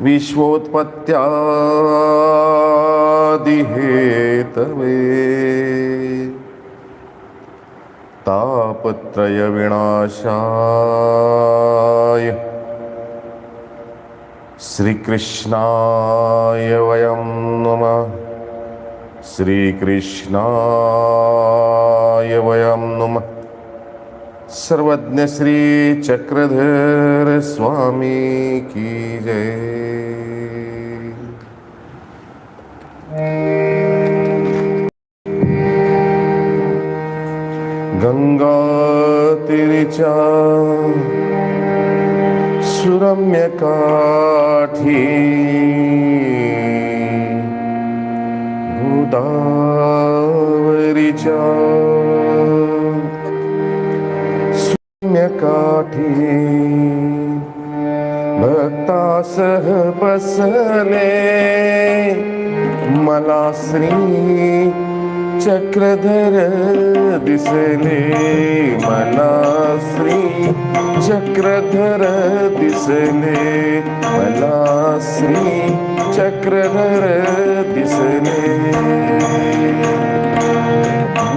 विश्वोत्पत्त्यादिहेतवे तापत्रय विनाशाय श्रीकृष्णाय वयं नमः। श्रीकृष्णाय वयं नमः। सर्वज्ञ श्री चक्रधर स्वामी की जय। गंगा तीरच्या सुरम्य काठी गोदावरीच्या काठी भक्तासह बसले मला श्री चक्रधर दिसले। मला श्री चक्रधर दिसले। मला श्री चक्रधर दिसले।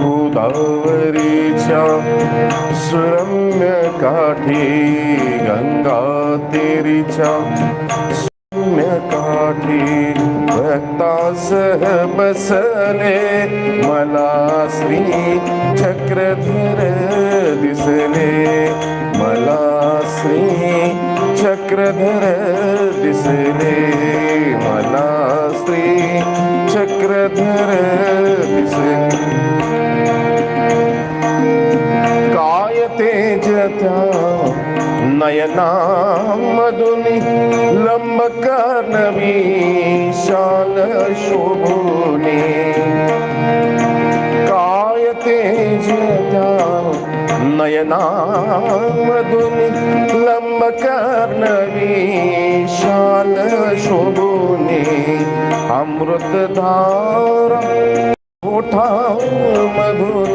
गोदावरीच्या सुरम्य काठी गंगा तीरीच्या सुरम्य काठी भक्तासह बसले मला श्री चक्रधर दिसले। मला श्री चक्रधर दिसले। मला श्री चक्रधर दिसले। तेज त्या नयनामधून लंबकर्णवी शाल शोभुनी। काय तेज त्या नयनामधून लंबकर्णवी शाल शोभुनी। अमृतधारा ओठांमधून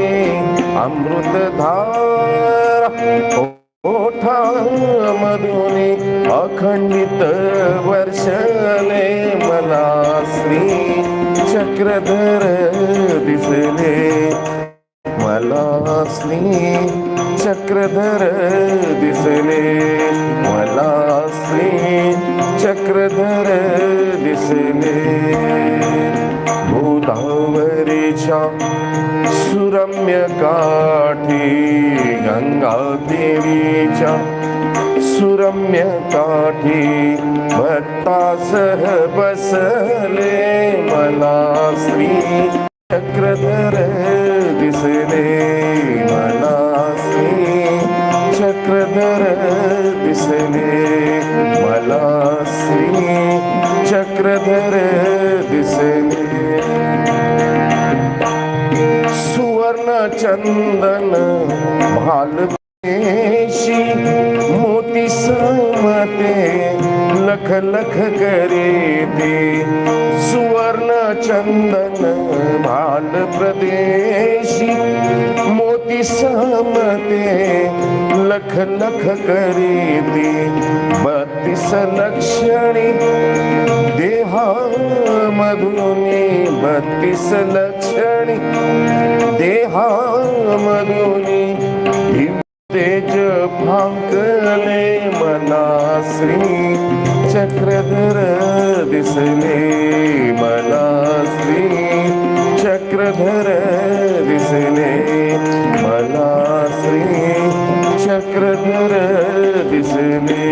अमृतधारा ओठांमधून अखंडित वर्षले मला श्री चक्रधर दिसले। मला श्री चक्रधर दिसले। मला श्री चक्रधर दिसले। गोदावरीच्या सुरम्य काठी गंगा देवीच्या सुरम्य काठी भक्तासह बसले मला श्री चक्रधर दिसले। मला श्री चक्रधर दिसले। मला श्री चक्रधर दिसले। सुवर्ण चंदन भालपेशी मोती समते लख लख करे ते। सुवर्ण चंदन भाल प्रदेशी मोती समते लख लख करे ते। 32 लक्षणी देहामधून 32 लक्षणी देहामधून तेज फांकले मला श्री चक्रधर दिसले। मला श्री चक्रधर दिसले। मला श्री चक्रधर दिसले।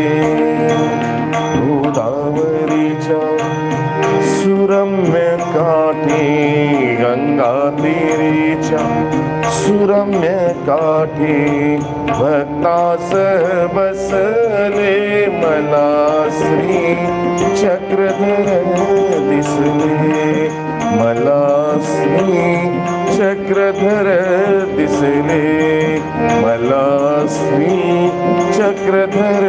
गोदावरीच्या सुरम्य काठी गंगा तीरीच्या सुरम्य काठी भक्तासह बसले मला श्री चक्रधर दिसले। मला श्री चक्रधर दिसले। मला श्री चक्रधर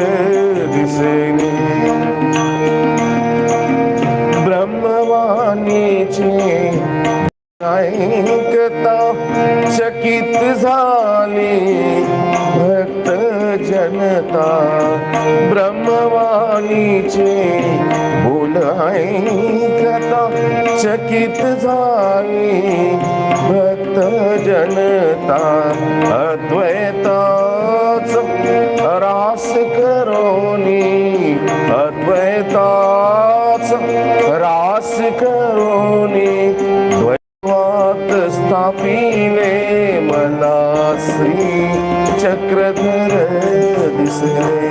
दिसले। ब्रह्मवाणीचे ऐकता चकित झाले भक्त जन जनता ब्रह्मवाणीचे बोल ऐकता चकित झाली भक्त जनता अद्वैताच रास करोनी अद्वैताच रास करोनी द्वैवात स्थापिले मला श्री चक्रधर दिसले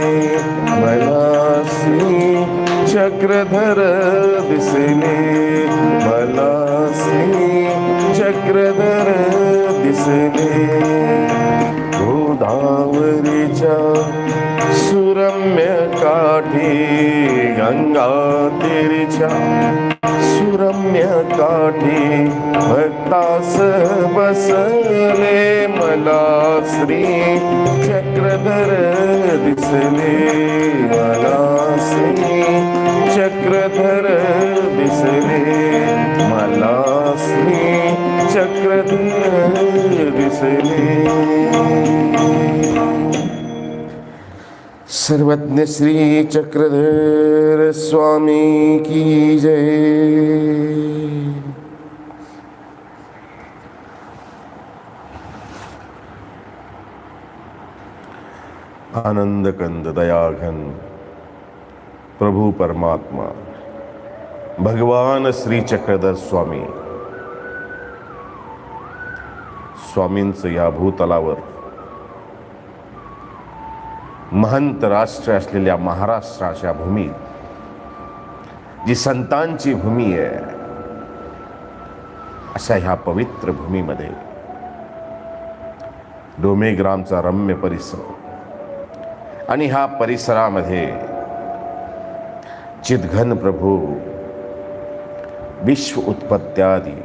मला श्री चक्रधर दिसले मला श्री चक्रधर दिसले गोदावरीच्या सुरम्य काठी गंगा तीरीच्या सुरम्य काठी भक्तास बसले मला श्री चक्रधर दिसले मला श्री चक्रधर दिसले मला श्री चक्रधर दिसले सर्वज्ञ श्री चक्रधर स्वामी की जय। आनंद कंद दयाघन प्रभु परमात्मा भगवान श्री चक्रधर स्वामी स्वामींचं या भूतलावर महंत राष्ट्र असलेल्या महाराष्ट्राच्या भूमीत जी संतांची भूमी आहे अशा ह्या पवित्र भूमीमध्ये डोमेग्रामचा रम्य परिसर आणि ह्या परिसरामध्ये चिदघन प्रभू विश्व उत्पत्त्यादी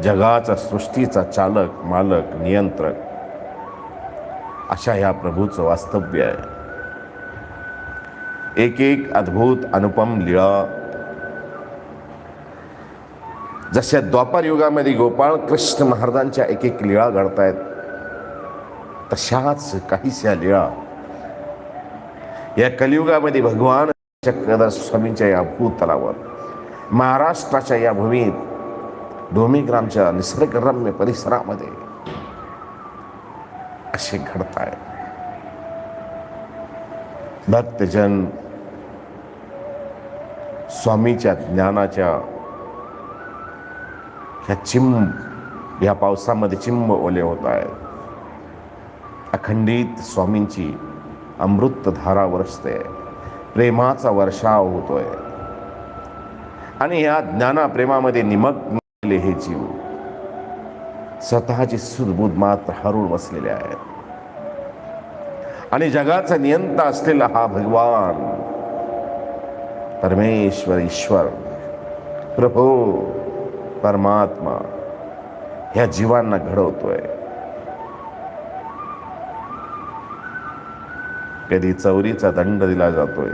जगाचा सृष्टीचा चालक मालक नियंत्रक अशा ह्या प्रभूचं वास्तव्य आहे। एक एक अद्भुत अनुपम लीळा जशा द्वापार युगामध्ये गोपाळ कृष्ण महाराजांच्या एक एक लीळा घडतायत तशाच काहीशा लीळा या कलियुगामध्ये भगवान चक्रधर स्वामींच्या या भूतलावर महाराष्ट्राच्या या भूमीत डोमेग्रामच्या निसर्गरम्य परिसरामध्ये असे घडताय। भक्तजन स्वामीच्या ज्ञानाच्या ह्या पावसामध्ये चिंब ओले होत आहेत। अखंडित स्वामींची अमृत धारा वरसते, प्रेमाचा वर्षाव होतोय आणि ह्या ज्ञानाप्रेमामध्ये निमग्न हे जीव स्वतःची सुदबुद मात्र हरवून बसलेले आहेत आणि जगाचा नियंता असलेला हा भगवान परमेश्वर ईश्वर प्रभू परमात्मा ह्या जीवांना घडवतोय। कधी चौरीचा दंड दिला जातोय,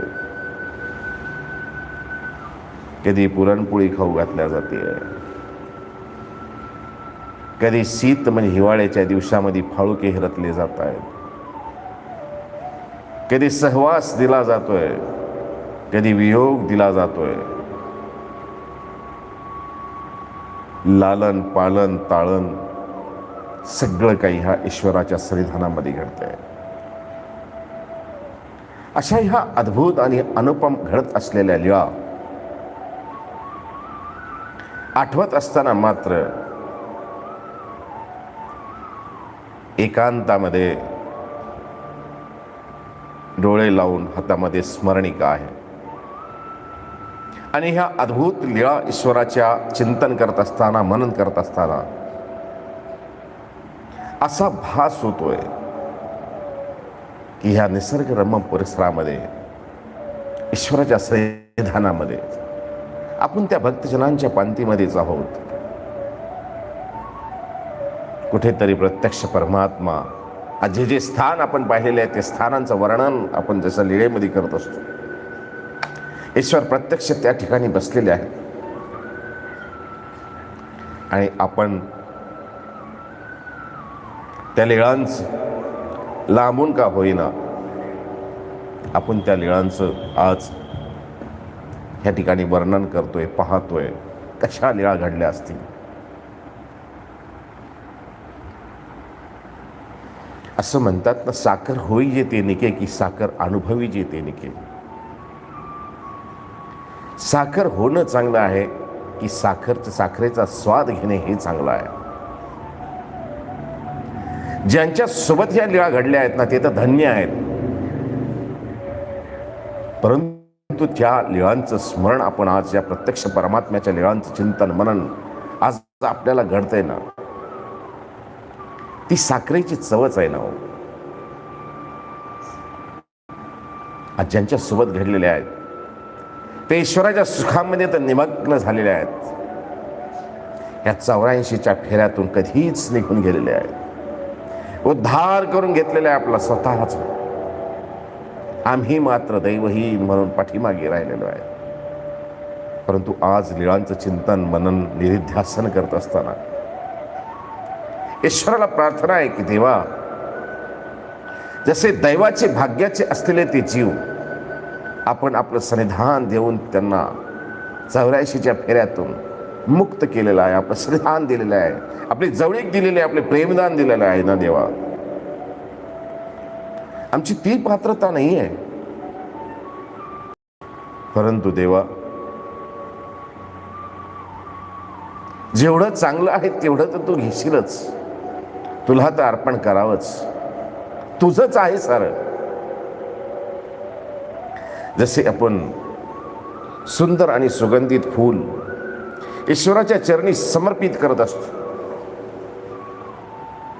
कधी पुरणपोळी खाऊ घातल्या जाते, कधी शीत म्हणजे हिवाळ्याच्या दिवसामध्ये फाळुके रचले जात आहेत, कधी सहवास दिला जातोय, कधी वियोग दिला जातोय, लालन पालन ताळन सगळं काही ह्या ईश्वराच्या संविधानामध्ये घडतंय। अशा ह्या अद्भुत आणि अनुपम घडत असलेल्या लीळा आठवत असताना मात्र एकांतामध्ये डोळे लावून हातामध्ये स्मरणिका आहे आणि ह्या अद्भुत लीळा ईश्वराच्या चिंतन करत असताना मनन करत असताना असा भास होतोय की ह्या निसर्गरम्य परिसरामध्ये ईश्वराच्या संविधानामध्ये आपण त्या भक्तजनांच्या पांतीमध्येच आहोत। कुठेतरी प्रत्यक्ष परमात्मा जे जे स्थान आपण पाहिलेले आहे ते स्थानांचं वर्णन आपण जसं लीळेमध्ये करत असतो, ईश्वर प्रत्यक्ष त्या ठिकाणी बसलेले आहेत आणि आपण त्या लीळांचं लांबून का होईना आपण त्या लीळांचं आज ह्या ठिकाणी वर्णन करतोय, पाहतोय. कशा लीळा घडल्या असतील. असं म्हणतात ना, साखर होई जे ते निके, की साखर अनुभवी जे ते निके. साखर होणं चांगलं आहे की साखरेचा स्वाद घेणे हे चांगलं आहे. ज्यांच्या सोबत या लीळा घडल्या आहेत ना, ते तर धन्य आहेत. परंतु त्या लीळांचं स्मरण आपण आज या प्रत्यक्ष परमात्म्याच्या लीळांचं चिंतन मनन आज आपल्याला घडतंय ना, ती साखरेची चवच आहे ना हो. आज ज्यांच्या सोबत घडलेले आहेत ते ईश्वराच्या सुखामध्ये तर निमग्न झालेले आहेत. या 84च्या फेऱ्यातून कधीच निघून गेलेले आहेत. उद्धार करून घेतलेला आहे आपला स्वतःच. आम्ही मात्र दैवहीन म्हणून पाठीमागे राहिलेलो आहे. परंतु आज लीळांचं चिंतन मनन निधिध्यासन करत असताना ईश्वराला प्रार्थना आहे की देवा, जसे दैवाचे भाग्याचे असलेले ते जीव आपण आपलं सन्निधान देऊन त्यांना 84च्या फेऱ्यातून मुक्त केलेलं आहे, आपलं सन्निधान दिलेलं आहे, आपली जवळीक दिलेली आहे, आपले प्रेमदान दिलेलं आहे ना देवा. आमची ती पात्रता नाही आहे. परंतु देवा, जेवढं चांगलं आहे तेवढं तर तू घेशीलच. तुला तर अर्पण करावंच. तुझंच आहे सारं. जसे आपण सुंदर आणि सुगंधित फूल ईश्वराच्या चरणी समर्पित करत असतो,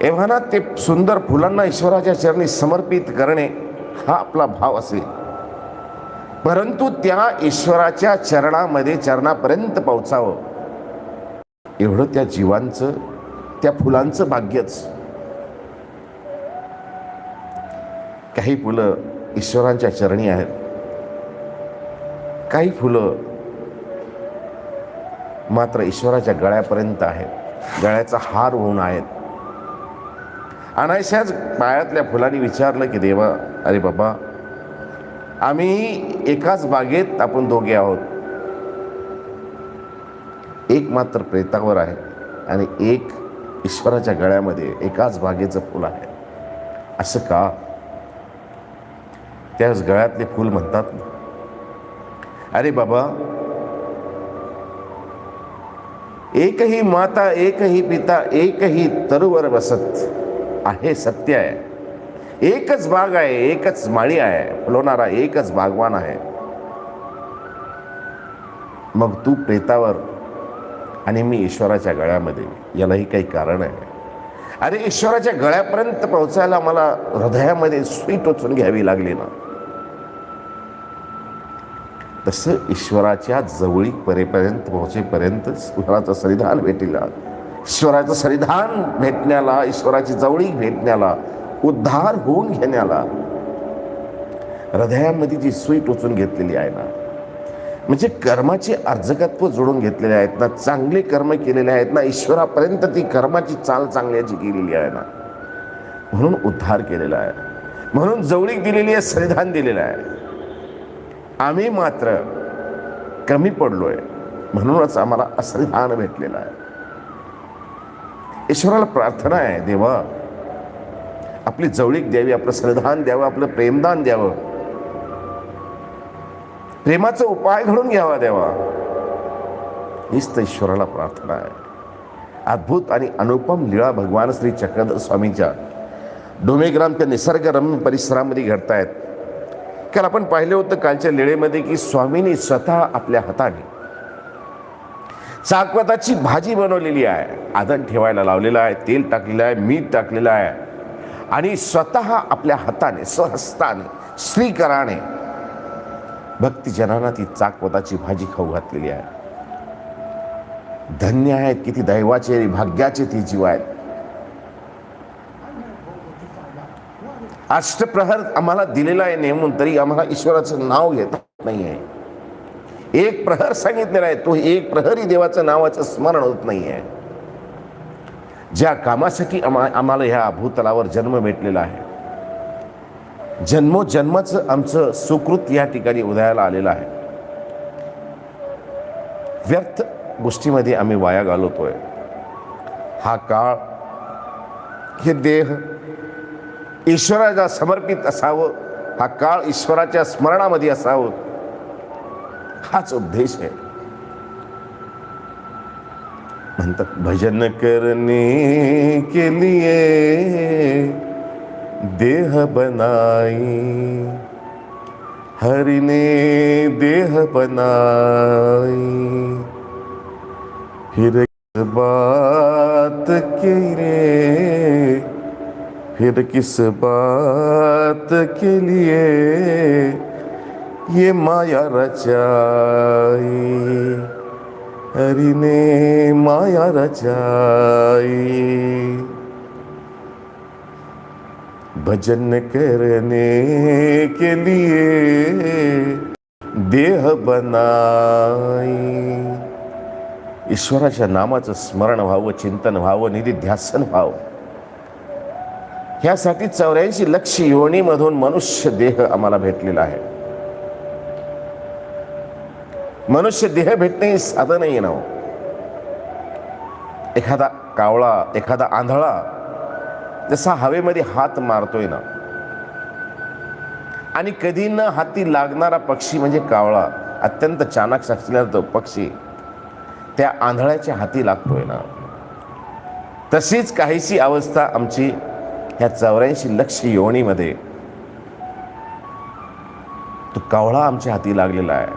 एव्हाना ते सुंदर फुलांना ईश्वराच्या चरणी समर्पित करणे हा आपला भाव असेल. परंतु त्या ईश्वराच्या चरणामध्ये चरणापर्यंत पोहोचावं एवढं त्या जीवांचं, त्या फुलांचं भाग्यच. काही फुलं ईश्वरांच्या चरणी आहेत, काही फुलं मात्र ईश्वराच्या गळ्यापर्यंत आहेत, गळ्याचा हार होऊन आहेत. अनायशाच पायातल्या फुलांनी विचारलं की देवा, अरे बाबा, आम्ही एकाच बागेत आपण दोघे आहोत. एक मात्र प्रेतावर आहे आणि एक ईश्वराच्या गळ्यामध्ये एकाच बागेचं फुल आहे. असं का? त्याच गळ्यातले फुल म्हणतात, अरे बाबा, एकही माता एकही पिता एकही तरुवर बसत आहे, सत्य आहे. एकच बाग आहे, एकच माळी आहे, फुलवणारा एकच बागवान आहे. मग तू प्रेतावर आणि मी ईश्वराच्या गळ्यामध्ये, यालाही काही कारण आहे. अरे ईश्वराच्या गळ्यापर्यंत पोहोचायला मला हृदयामध्ये सुई टोचून घ्यावी लागली ना, तसं ईश्वराच्या जवळीक परेपर्यंत पोहोचेपर्यंत ईश्वराचं सन्निधान भेटेल. ईश्वराचं सन्निधान भेटण्याला, ईश्वराची जवळीक भेटण्याला, उद्धार होऊन घेण्याला हृदयामध्ये जी सुई टोचून घेतलेली आहे ना, म्हणजे कर्माचे अर्जकत्व जोडून घेतलेले आहेत ना, चांगले कर्म केलेले आहेत ना, ईश्वरापर्यंत ती कर्माची चाल चांगल्याची केलेली आहे ना, म्हणून उद्धार केलेला आहे, म्हणून जवळीक दिलेली आहे, सन्निधान दिलेलं आहे. आम्ही मात्र कमी पडलोय, म्हणूनच आम्हाला असन्निधान भेटलेलं आहे. ईश्वराला प्रार्थना आहे, देवा, आपली जवळीक द्यावी, आपलं सन्निधान द्यावं, आपलं प्रेमदान द्यावं, प्रेमाचा उपाय घडून घ्यावा देवा. हीच तर ईश्वराला प्रार्थना आहे. अद्भुत आणि अनुपम लीळा भगवान श्री चक्रधर स्वामींच्या डोमेग्रामच्या निसर्गरम्य परिसरामध्ये घडतायत. काल आपण पाहिलं होतं कालच्या लीळेमध्ये की स्वामींनी स्वतः आपल्या हाताने चाकवताची भाजी बनवलेली आहे, आदन ठेवायला लावलेला आहे, तेल टाकलेलं आहे, मीठ टाकलेलं आहे आणि स्वतः आपल्या हाताने, स्वहस्ताने, श्रीकराने भक्तजनांना ती चाकवताची भाजी खाऊ घातलेली आहे. धन्य आहेत, किती दैवाचे भाग्याचे ती जीव आहेत. अष्टप्रहर आम्हाला दिलेला आहे नेमून, तरी आम्हाला ईश्वराचं नाव घेत नाही आहे. एक प्रहर सांगितलेला आहे, तो एक प्रहरी देवाचं नावाचं स्मरण होत नाही आहे. ज्या कामासाठी आम्हाला ह्या भूतलावर जन्म भेटलेला आहे, जन्मोजन्माचं आमचं सुकृत या ठिकाणी उदयाला आलेलं आहे. व्यर्थ गोष्टीमध्ये आम्ही वाया घालवतोय. हा काळ, हे देह ईश्वराला समर्पित असावं, हा काळ ईश्वराच्या स्मरणामध्ये असावं, हाच उद्देश आहे. म्हणतात भजन करने के लिए देह बनाई, हरि ने देह बनाई, फिर किस बात के लिए, फिर किस बात के लिए ये माया रचाई, हरि ने माया रचाई. भजन करने के लिए देह बनाई. ईश्वराच्या नामाचं स्मरण व्हावं, चिंतन व्हावं, निधिध्यासन व्हावं, ह्यासाठी 84 लक्ष योनीमधून मनुष्य देह आम्हाला भेटलेला आहे. मनुष्य देह भेटणे हे साधं नाही ना. एखादा कावळा, एखादा आंधळा जसा हवेमध्ये हात मारतोय ना, आणि कधी न हाती लागणारा पक्षी म्हणजे कावळा, अत्यंत चाणाक्ष असलेला तो पक्षी त्या आंधळ्याच्या हाती लागतोय ना, तशीच काहीशी अवस्था आमची ह्या 84 लक्ष योनीमध्ये तो कावळा आमच्या हाती लागलेला आहे.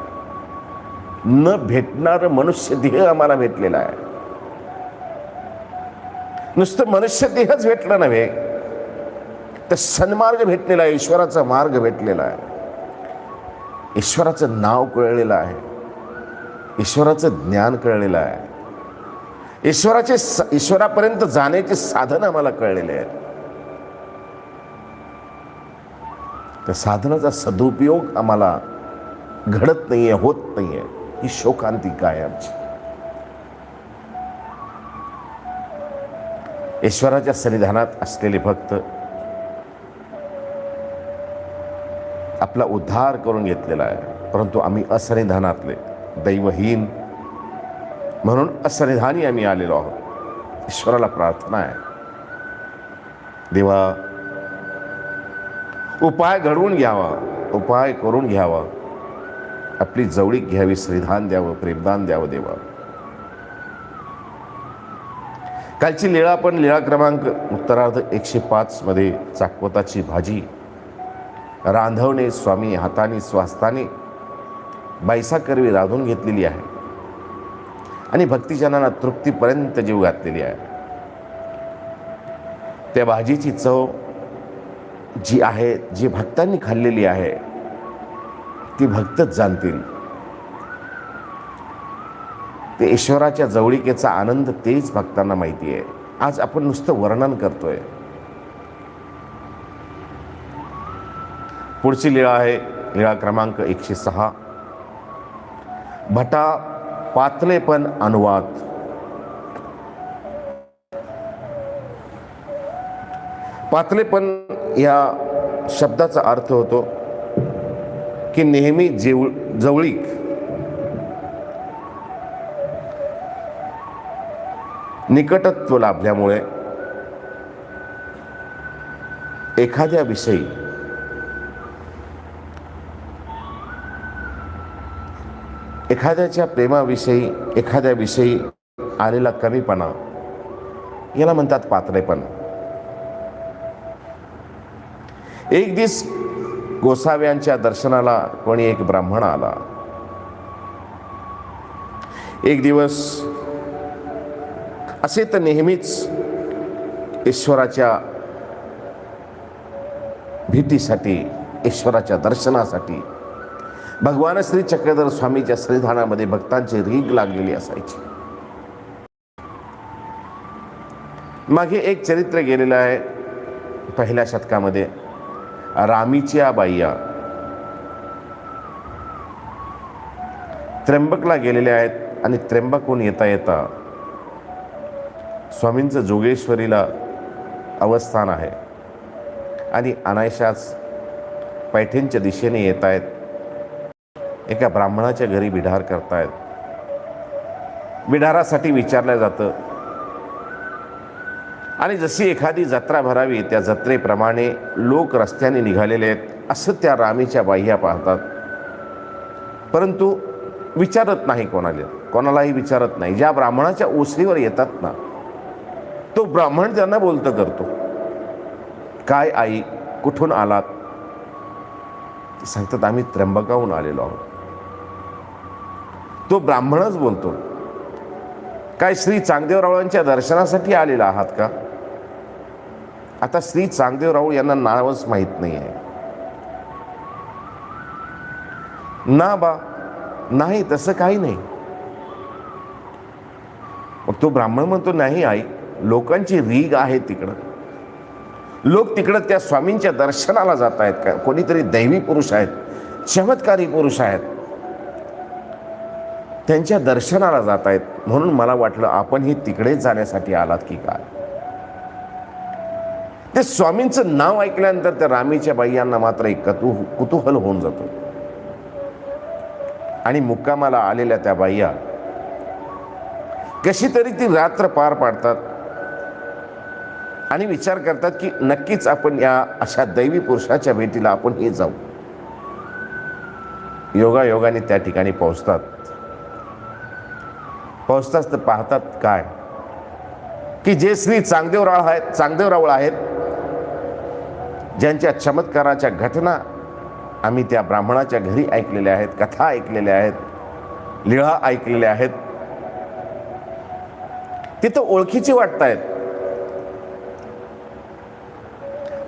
न भेटणारं मनुष्य देह आम्हाला भेटलेला आहे. नुसतं मनुष्य देहच भेटला नव्हे, तर सन्मार्ग भेटलेला आहे, ईश्वराचा मार्ग भेटलेला आहे, ईश्वराचं नाव कळलेलं आहे, ईश्वराचं ज्ञान कळलेलं आहे, ईश्वरापर्यंत जाण्याचे साधन आम्हाला कळलेले आहेत. त्या साधनाचा सदुपयोग आम्हाला घडत नाहीये, होत नाहीये. ही शोकांतिका आहे आमची. ईश्वराच्या सन्निधानात असलेले भक्त आपला उद्धार करून घेतलेला आहे, परंतु आम्ही असन्निधानातले, दैवहीन म्हणून असन्निधानी आम्ही आलेलो आहोत. ईश्वराला प्रार्थना आहे, देवा उपाय घडवून घ्यावा, उपाय करून घ्यावा, आपली जवळीक घ्यावी, श्रीधान द्यावं, प्रेमदान द्यावं देवा. कालची लीळा आपण लीळा क्रमांक उत्तरार्ध 105 मध्ये चाकवताची भाजी रांधवणे स्वामी हाताने स्वास्थाने बाईसा करवी रांधून घेतलेली आहे आणि भक्तिजनांना तृप्तीपर्यंत जीव घातलेली आहे. त्या भाजीची चव जी आहे, जी भक्तांनी खाल्लेली आहे, ती भक्तच जाणतील. ते ईश्वराच्या जवळिकेचा आनंद तेच भक्तांना माहिती आहे. आज आपण नुसतं वर्णन करतोय. पुढची लीळा आहे लीळा क्रमांक 106, भटा पातलेपण अनुवाद. पातलेपण या शब्दाचा अर्थ होतो की नेहमी जवळीक, निकटत्व लाभल्यामुळे एखाद्या विषयी एखाद्याच्या प्रेमाविषयी एखाद्याविषयी आलेला कमीपणा याला म्हणतात पातळेपण. एक दिवस गोसाव्यांच्या दर्शनाला कोणी एक ब्राह्मण आला. एक दिवस असे तर नेहमीच ईश्वराच्या भेटीसाठी, ईश्वराच्या दर्शनासाठी भगवान श्री चक्रधर स्वामीच्या श्रीधानामध्ये भक्तांची रीग लागलेली असायची. मागे एक चरित्र गेलेलं आहे पहिल्या शतकामध्ये. रामीच्या बाईया त्र्यंबकला गेलेल्या आहेत आणि त्र्यंबकहून येता येता स्वामींचं जोगेश्वरीला अवस्थान आहे आणि अनायशाच पैठणच्या दिशेने येत आहेत. एका ब्राह्मणाच्या घरी बिढार करतायत. बिढारासाठी विचारलं जातं आणि जशी एखादी जत्रा भरावी त्या जत्रेप्रमाणे लोक रस्त्याने निघालेले आहेत असं त्या रामीच्या बाह्या पाहतात. परंतु विचारत नाही कोणालाही विचारत नाही. ज्या ब्राह्मणाच्या ओसरीवर येतात ना, तो ब्राह्मण त्यांना बोलतं करतो, काय आई, कुठून आलात? ते सांगतात आम्ही त्र्यंबकाहून आलेलो आहोत. तो ब्राह्मणच बोलतो, काय श्री चांगदेवरावांच्या दर्शनासाठी आलेला आहात का? आता श्री चांगदेवराव यांना नावच माहीत नाही आहे ना. बा नाही, तसं काही नाही. मग तो ब्राह्मण म्हणतो, नाही आई, लोकांची रीग आहे तिकडं. लोक तिकडं त्या स्वामींच्या दर्शनाला जात आहेत का? कोणीतरी दैवी पुरुष आहेत, चमत्कारी पुरुष आहेत, त्यांच्या दर्शनाला जात आहेत. म्हणून मला वाटलं आपणही तिकडेच जाण्यासाठी आलात की काय. ते स्वामींचं नाव ऐकल्यानंतर त्या रामीच्या बाईयांना मात्र एक कुतूहल होऊन जातो. आणि मुक्कामाला आलेल्या त्या बाईया कशी तरी ती रात्र पार पाडतात आणि विचार करतात की नक्कीच आपण या अशा दैवी पुरुषाच्या भेटीला आपण हे जाऊ. योगायोगाने त्या ठिकाणी पोहोचतात तर पाहतात काय की जे श्री चांगदेवराव आहेत, ज्यांच्या चमत्काराच्या घटना आम्ही त्या ब्राह्मणाच्या घरी ऐकलेल्या आहेत, कथा ऐकलेल्या आहेत, लीळा ऐकलेल्या आहेत, तिथं ओळखीचे वाटतायत.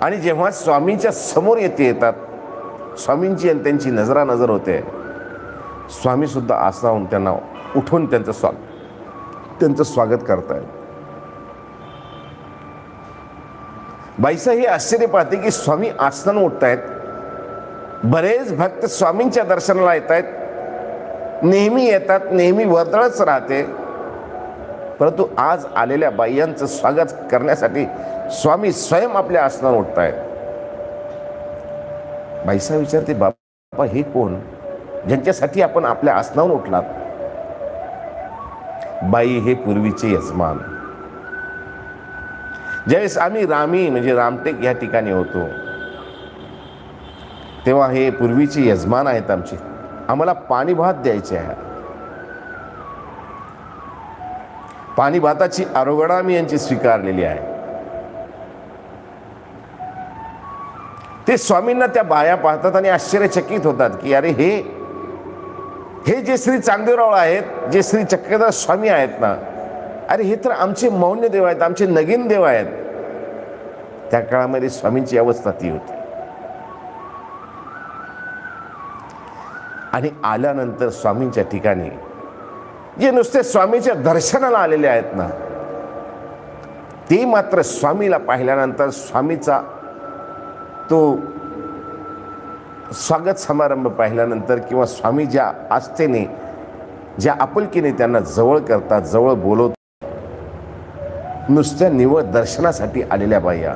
आणि जेव्हा स्वामींच्या समोर येतात, स्वामींची आणि त्यांची नजरानजर होते, स्वामी सुद्धा आसनावून त्यांना उठून त्यांचं स्वागत करतायत. बाईसा हे आश्चर्य पाहते की स्वामी आसनावून उठतायत. बरेच भक्त स्वामींच्या दर्शनाला येत आहेत, नेहमी येतात, नेहमी वर्दळच राहते. परंतु आज आलेल्या बाईयांचं स्वागत करण्यासाठी स्वामी स्वयं आपल्या आसनावर उठतायत. बाईसा विचारते, बाबा हे कोण, ज्यांच्यासाठी आपण आपल्या आसनावर उठलात? बाई, हे पूर्वीचे यजमान. ज्यावेळेस आम्ही रामी म्हणजे रामटेक या ठिकाणी होतो तेव्हा हे पूर्वीचे यजमान आहेत आमचे, आम्हाला पाणी भात द्यायचे आहे. पाणी भाताची आरोगणा मी यांची स्वीकारलेली आहे. ते स्वामींना त्या बाया पाहतात आणि आश्चर्यचकित होतात की अरे हे जे श्री चांगदेवराव आहेत, जे श्री चक्रधर स्वामी आहेत ना, अरे हे तर आमचे मौन्य देव आहेत, आमचे नगीन देव आहेत. त्या काळामध्ये स्वामींची अवस्था ती होती. आणि आल्यानंतर स्वामींच्या ठिकाणी जे नुसते स्वामीच्या दर्शनाला आलेले आहेत ना, ते मात्र स्वामीला पाहिल्यानंतर स्वामीचा तो स्वागत समारंभ पाहिल्यानंतर किंवा स्वामी ज्या आस्थेने, ज्या आपुलकीने त्यांना जवळ करतात, जवळ बोलवतात, नुसत्या निवळ दर्शनासाठी आलेल्या बाया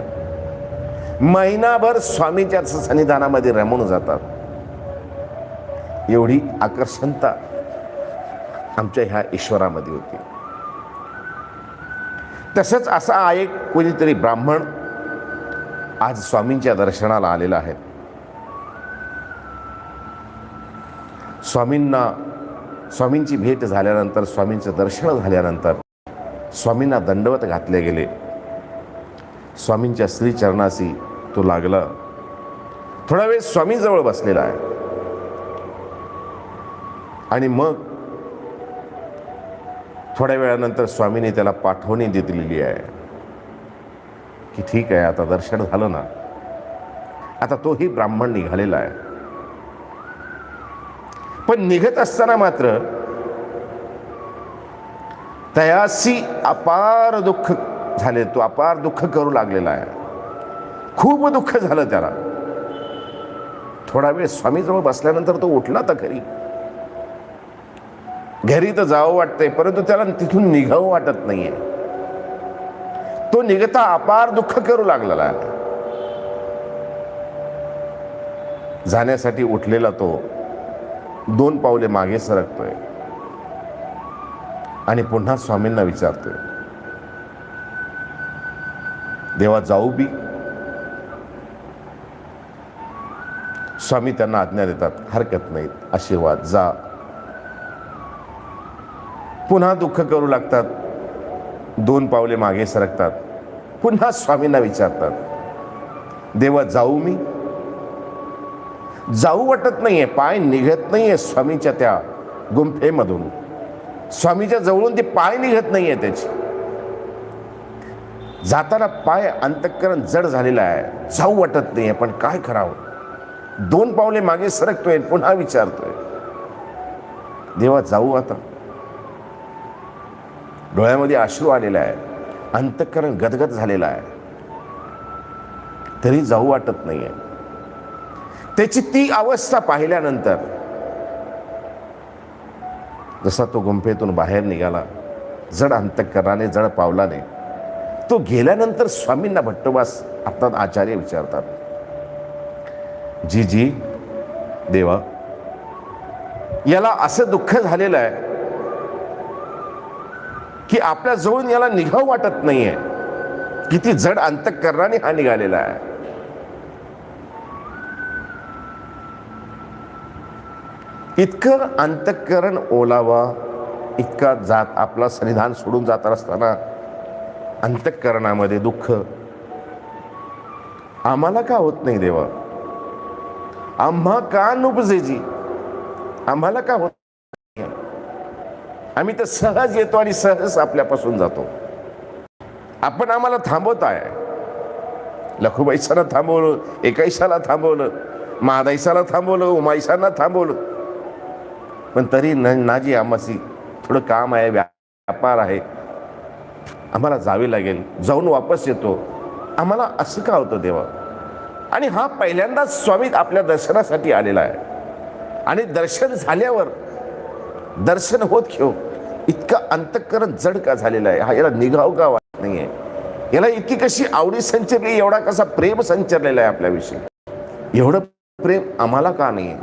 महिनाभर स्वामीच्या सन्निधानामध्ये रमून जातात. एवढी आकर्षणता आमच्या ह्या ईश्वरामध्ये होती. तसंच असा एक कोणीतरी ब्राह्मण आज स्वामींच्या दर्शनाला आलेला आहे. स्वामींची भेट झाल्यानंतर, स्वामींचं दर्शन झाल्यानंतर स्वामींना दंडवत घातले गेले. स्वामींच्या श्रीचरणाशी तो लागला. थोडा वेळ स्वामीजवळ बसलेला आहे आणि मग थोड्या वेळानंतर स्वामीने त्याला पाठवणी दिलेली आहे की ठीक आहे, आता दर्शन झालं ना, आता तोही ब्राह्मण निघालेला आहे. पण निघत असताना मात्र तयासी अपार दुःख झाले. तो अपार दुःख करू लागलेला आहे. खूप दुःख झालं त्याला. थोडा वेळ स्वामीजवळ बसल्यानंतर तो उठला तर घरी तर जावं वाटतंय, परंतु त्याला तिथून निघावं वाटत नाहीये. तो निघता अपार दुःख करू लागलेला आहे. जाण्यासाठी उठलेला तो 2 पावले मागे सरकतोय आणि पुन्हा स्वामींना विचारतोय, देवा जाऊ बी? स्वामी त्यांना आज्ञा देतात, हरकत नाही, आशीर्वाद, जा. पुन्हा दुःख करू लागतात, 2 पावले मागे सरकतात, पुन्हा स्वामींना विचारतात, देवा जाऊ मी? जाऊ वाटत नाहीये, पाय निघत नाहीये स्वामीच्या त्या गुंफेमधून, स्वामीच्या जवळून ते पाय निघत नाहीये त्याची. जाताना पाय अंतःकरण जड झालेला आहे, जाऊ वाटत नाहीये, पण काय करावं? 2 पावले मागे सरकतोय, पुन्हा विचारतोय, देवा जाऊ आता? डोळ्यामध्ये अश्रू आलेला आहे, अंतःकरण गदगद झालेलं आहे, तरी जाऊ वाटत नाहीये. त्याची ती अवस्था पाहिल्यानंतर जसा तो गुंफेतून बाहेर निघाला, जड अंतःकरणाने, जड पावलाने तो गेल्यानंतर स्वामींना भट्टोबास अर्थात आचार्य विचारतात, जी देवा, याला असं दुःख झालेलं आहे की आपल्या जवळून याला निघावं वाटत नाहीये. किती जड अंतःकरणाने हा निघालेला आहे. इतकं अंतःकरण ओलावा, इतका जात आपला सन्निधान सोडून जात असताना अंतःकरणामध्ये दुःख आम्हाला का होत नाही देवा? आम्हा का नुपजेजी? आम्हाला का होत नाही? आम्ही तर सहज येतो आणि सहज आपल्यापासून जातो. आपण आम्हाला थांबवताय. लखुबाईसाला थांबवलं, एकाईसाला थांबवलं, महादाईसाला थांबवलं, उमाईसांना थांबवलं, पण तरी नाजी आम्हासी थोडं काम आहे, व्यापार आहे, आम्हाला जावे लागेल, जाऊन वापस येतो. आम्हाला असं का होतं देवा? आणि हा पहिल्यांदाच स्वामी आपल्या दर्शनासाठी आलेला आहे. आणि दर्शन झाल्यावर, दर्शन होत घेऊ, इतकं अंतःकरण जड का झालेलं आहे? हा याला निघाव का वाटत नाहीये? याला इतकी कशी आवडी संचरली, एवढा कसा प्रेम संचरलेला आहे आपल्याविषयी? एवढं प्रेम आम्हाला का नाहीये?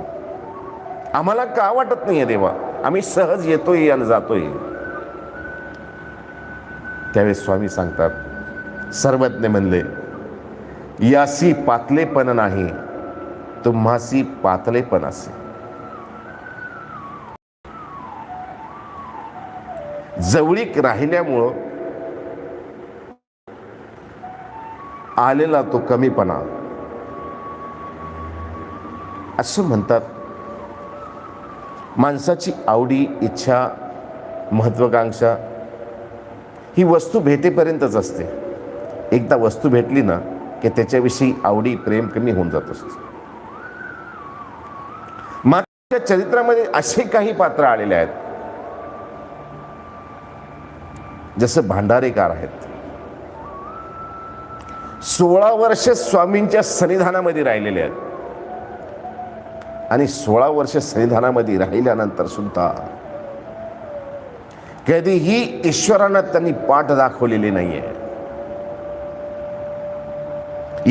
आम्हाला का वाटत नाहीये देवा? आम्ही सहज येतोय आणि जातोय. त्यावेळेस स्वामी सांगतात, सर्वज्ञ म्हणले, यासी पातलेपण नाही, तुम्हासी पातलेपण असे. जवळीक राहिल्यामुळं आलेला तो कमीपणा, असं म्हणतात. माणसाची आवडी, इच्छा, महत्वाकांक्षा ही वस्तू भेटेपर्यंतच असते. एकदा वस्तू भेटली ना की त्याच्याविषयी आवडी, प्रेम कमी होऊन जात असते. मात्र चरित्रामध्ये असे काही पात्र आलेले आहेत, जसं भांडारेकर आहेत. 16 वर्ष स्वामींच्या सन्निधानामध्ये राहिलेले आहेत आणि 16 वर्ष सन्निधानामध्ये राहिल्यानंतर सुद्धा कधीही ईश्वरांना त्यांनी पाठ दाखवलेली नाहीये.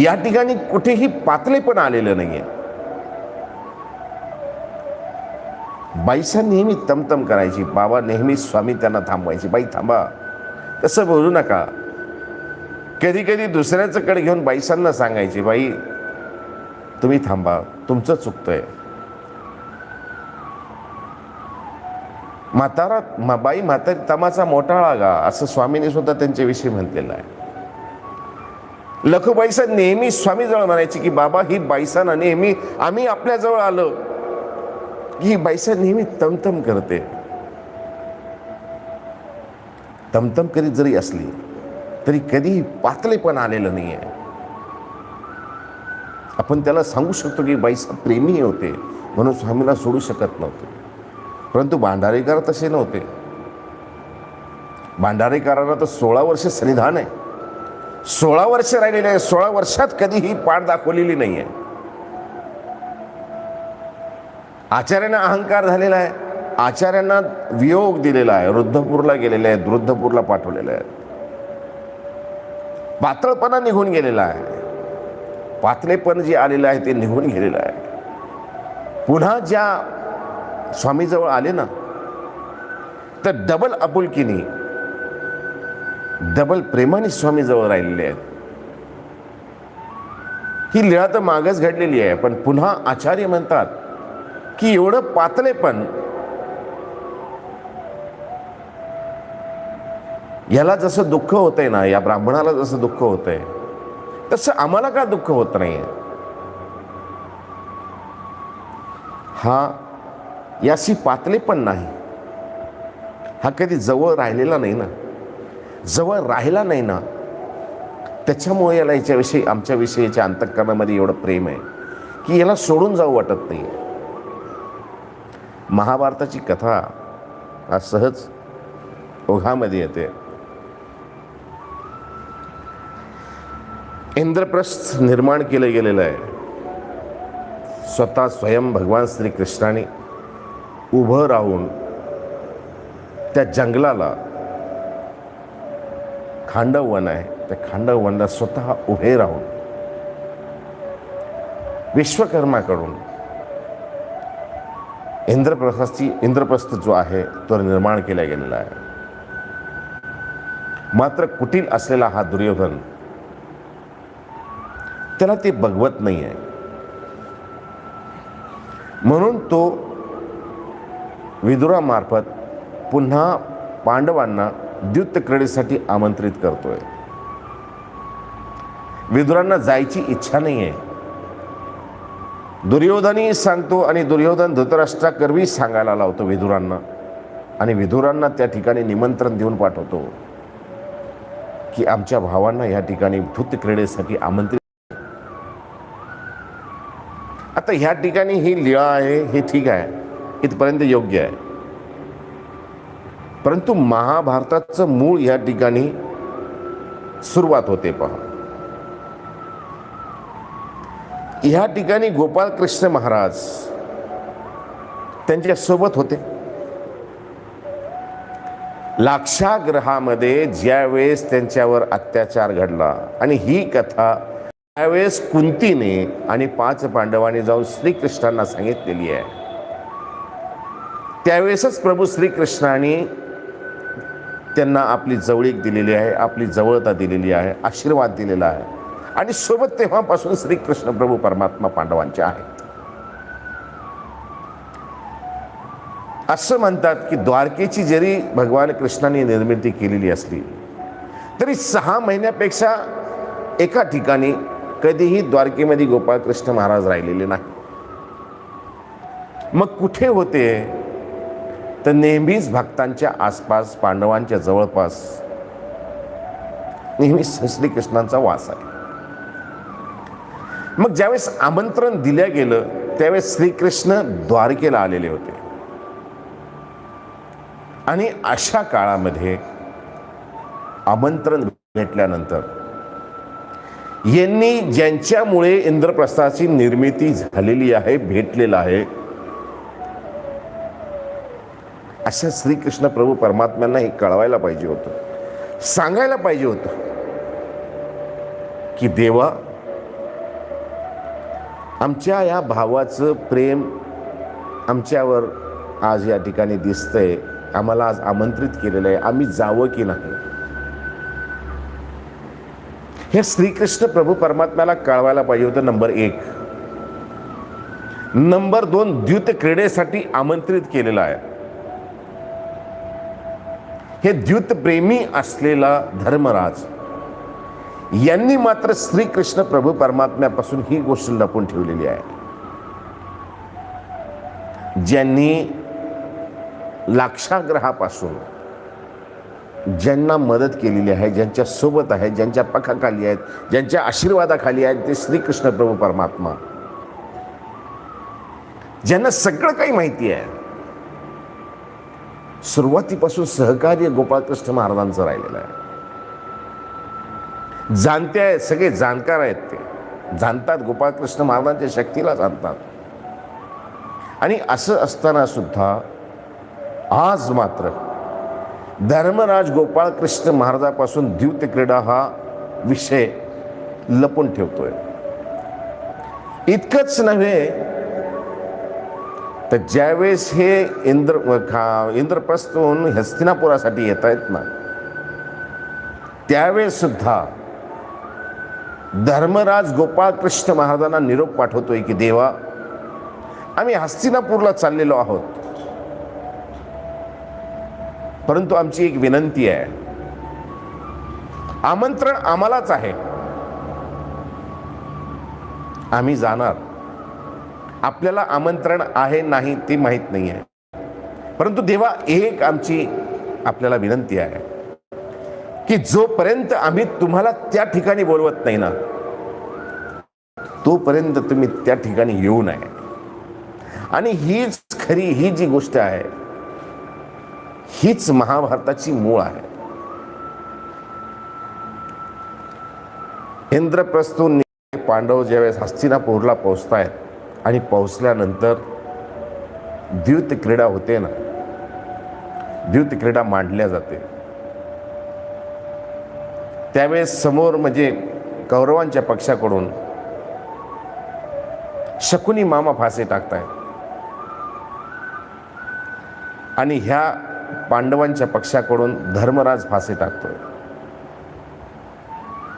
या ठिकाणी कुठेही पातळेपण आलेलं नाहीये. बाईसा नेहमी तमतम करायची, बाबा नेहमी स्वामी त्यांना थांबवायची, बाई थांबा, तसं बोलू नका. कधी कधी दुसऱ्याचं कडे घेऊन बाईसांना सांगायची, बाई तुम्ही थांबा, तुमचं चुकतंय. बाई म्हातारी तमाचा मोठाळा गा, असं स्वामींनी सुद्धा त्यांच्याविषयी म्हटलेलं आहे. लखुबाईसा नेहमी स्वामी जवळ म्हणायची की बाबा ही बाईसांना नेहमी, आम्ही आपल्या जवळ आलो की ही बाईसा नेहमी तमतम करते. तमतम करीत जरी असली तरी कधीही पातळेपण आलेलं नाही आहे. आपण त्याला सांगू शकतो की बाईसा प्रेमी होते म्हणून स्वामीला सोडू शकत नव्हते. परंतु भांडारेकर तसे नव्हते. भांडारेकरांना तर 16 वर्ष सन्निधान आहे, 16 वर्ष राहिलेले आहे. 16 वर्षात कधीही पाठ दाखवलेली नाही आहे. आचार्यांना अहंकार झालेला आहे, आचार्यांना वियोग दिलेला आहे, रुद्धपूरला गेलेले आहेत, रुद्धपूरला पाठवलेले आहेत. पातळपणा निघून गेलेला आहे, पातळेपण जे आलेलं आहे ते निघून गेलेलं आहे. पुन्हा ज्या स्वामीजवळ आले ना, तर डबल आपुलकीने, डबल प्रेमाने स्वामीजवळ राहिलेले आहेत. ही लीळा तर मागच घडलेली आहे, पण पुन्हा आचार्य म्हणतात की एवढं पातळेपण याला जसं दुःख होतंय ना, या ब्राह्मणाला जसं दुःख होतंय, तसं आम्हाला का दुःख होत नाहीये? हा याशी पातळेपण नाही, हा कधी जवळ राहिलेला नाही ना, जवळ राहिला नाही ना, त्याच्यामुळे याला याच्याविषयी, आमच्याविषयीच्या अंतःकरणामध्ये एवढं प्रेम आहे की याला सोडून जाऊ वाटत नाही. महाभारताची कथा आज सहज ओघामध्ये येते. इंद्रप्रस्थ निर्माण केलं गेलेलं आहे. स्वतः स्वयं भगवान श्रीकृष्णाने उभं राहून त्या जंगलाला, खांडव वन आहे, त्या खांडव वनाला स्वतः उभे राहून विश्वकर्माकडून इंद्रप्रस्थ जो आहे तो निर्माण केला गेलेला आहे. मात्र कुटील असलेला हा दुर्योधन, त्याला ते बघवत नाही आहे, म्हणून तो विदुरामार्फत पुन्हा पांडवांना द्यूत क्रीडेसाठी आमंत्रित करतोय. विदुरांना जायची इच्छा नाही आहे. दुर्योधनही सांगतो आणि दुर्योधन धृतराष्ट्राकरवी सांगायला लावतो विदुरांना, आणि विदुरांना त्या ठिकाणी निमंत्रण देऊन पाठवतो की आमच्या भावांना या ठिकाणी द्यूत क्रीडेसाठी आमंत्रित. आता ह्या ठिकाणी ही लीळा आहे, हे ठीक आहे, इथपर्यंत योग्य आहे. परंतु महाभारताचं मूळ या ठिकाणी सुरुवात होते. पहा, ह्या ठिकाणी गोपाळ कृष्ण महाराज त्यांच्या सोबत होते. लाक्षागृहामध्ये ज्यावेळेस त्यांच्यावर अत्याचार घडला, आणि ही कथा त्यावेळेस कुंतीने आणि 5 पांडवांनी जाऊन श्रीकृष्णांना सांगितलेली आहे. त्यावेळेसच प्रभू श्रीकृष्णाने त्यांना आपली जवळीक दिलेली आहे, आपली जवळता दिलेली आहे, आशीर्वाद दिलेला आहे, आणि सोबत तेव्हापासून श्रीकृष्ण प्रभू परमात्मा पांडवांचे आहेत. असं म्हणतात की द्वारकेची जरी भगवान कृष्णाने निर्मिती केलेली असली तरी 6 महिन्यापेक्षा एका ठिकाणी कधीही द्वारकेमध्ये गोपाळ कृष्ण महाराज राहिलेले नाही. मग कुठे होते? तर नेहमीच भक्तांच्या आसपास, पांडवांच्या जवळपास नेहमीच श्रीकृष्णांचा वास आहे. मग ज्यावेळेस आमंत्रण दिलं गेलं त्यावेळेस श्रीकृष्ण द्वारकेला आलेले होते, आणि अशा काळामध्ये आमंत्रण भेटल्यानंतर यांनी ज्यांच्यामुळे इंद्रप्रस्थाची निर्मिती झालेली आहे, भेटलेला आहे, अशा श्रीकृष्ण प्रभू परमात्म्यांना हे कळवायला पाहिजे होतं, सांगायला पाहिजे होतं की देवा, आमच्या या भावाचं प्रेम आमच्यावर आज या ठिकाणी दिसतंय, आम्हाला आज आमंत्रित केलेलं आहे, आम्ही जावं की नाही? हे श्रीकृष्ण प्रभू परमात्म्याला कळवायला पाहिजे होतं. नंबर 1. नंबर 2, द्यूत क्रीडेसाठी आमंत्रित केलेलं आहे. हे द्यूत प्रेमी असलेला धर्मराज यांनी मात्र श्रीकृष्ण प्रभू परमात्म्यापासून ही गोष्ट लपून ठेवलेली आहे. ज्यांनी लाक्षागृहापासून ज्यांना मदत केलेली आहे, ज्यांच्या सोबत आहे, ज्यांच्या पखाखाली आहेत, ज्यांच्या आशीर्वादाखाली आहेत, ते श्रीकृष्ण प्रभू परमात्मा, ज्यांना सगळं काही माहिती आहे. सुरुवातीपासून सहकार्य गोपाळकृष्ण महाराजांचं राहिलेलं आहे. जाणते आहेत, सगळे जाणकार आहेत, ते जाणतात, गोपाळकृष्ण महाराजांच्या शक्तीला जाणतात. आणि असं असताना सुद्धा आज मात्र धर्मराज गोपाळकृष्ण महाराजापासून द्यूत क्रीडा हा विषय लपून ठेवतोय. इतकंच नव्हे तर ज्यावेळेस हे इंद्रप्रस्थहून हस्तिनापुरासाठी येत आहेत ना, त्यावेळेस सुद्धा धर्मराज गोपाळकृष्ण महाराजांना निरोप पाठवतोय की देवा, आम्ही हस्तिनापूरला चाललेलो आहोत, परंतु आमची एक विनंती आहे, आमंत्रण आम्हालाच आहे, आम्ही जाणार, आपल्याला आमंत्रण आहे नाही ते माहीत नाही आहे, परंतु देवा एक आमची आपल्याला विनंती आहे की जोपर्यंत आम्ही तुम्हाला त्या ठिकाणी बोलवत नाही ना, तोपर्यंत तुम्ही त्या ठिकाणी येऊ नये. आणि हीच खरी, ही जी गोष्ट आहे हीच महाभारताची मूळ आहे. इंद्रप्रस्थहून पांडव ज्यावेळेस हस्तिनापूरला पोहोचतायत आणि पोहोचल्यानंतर द्यूत क्रीडा होते ना, द्यूत क्रीडा मांडल्या जाते, त्यावेळेस समोर म्हणजे कौरवांच्या पक्षाकडून शकुनी मामा फासे टाकतायत आणि ह्या पांडवांच्या पक्षाकडून धर्मराज फासे टाकतोय.